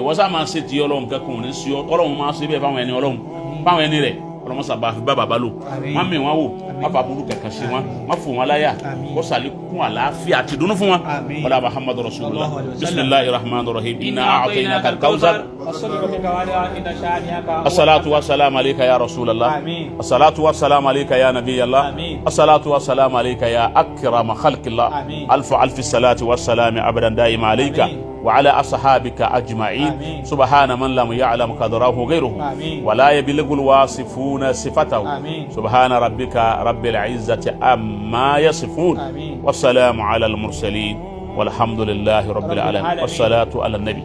wọ́n sá máa ṣe ti Ọlọ́run kẹ́kọ̀ọ́ ní sí Ọlọ́run máa ṣe bẹ́ẹ̀ fáwọn ẹni Ọlọ́run fáwọn ẹni rẹ̀ Ọlọ́run sábà fi bá bàbá lò má mi wọn wò má fa burú kankan sí wọn má fò wọn láyà kó sàlékún àlàáfíà àti dùnnú fún wọn ọlá Muhammadu rasulullah bisimilahi rahman rahim inna a'tayna kal kawsar assalatu wassalamu alayka ya rasulallah assalatu wassalamu alayka ya nabiyallah assalatu wassalamu alayka ya akrama khalqillah alfi salati wassalami abadan daima alayka وعلى أصحابك أجمعين سبحان من لم يعلم قدره غيره ولا يبلغ الواصفون صفته سبحان ربك رب العزة عما يصفون والسلام على المرسلين والحمد لله رب العالمين والصلاة على النبي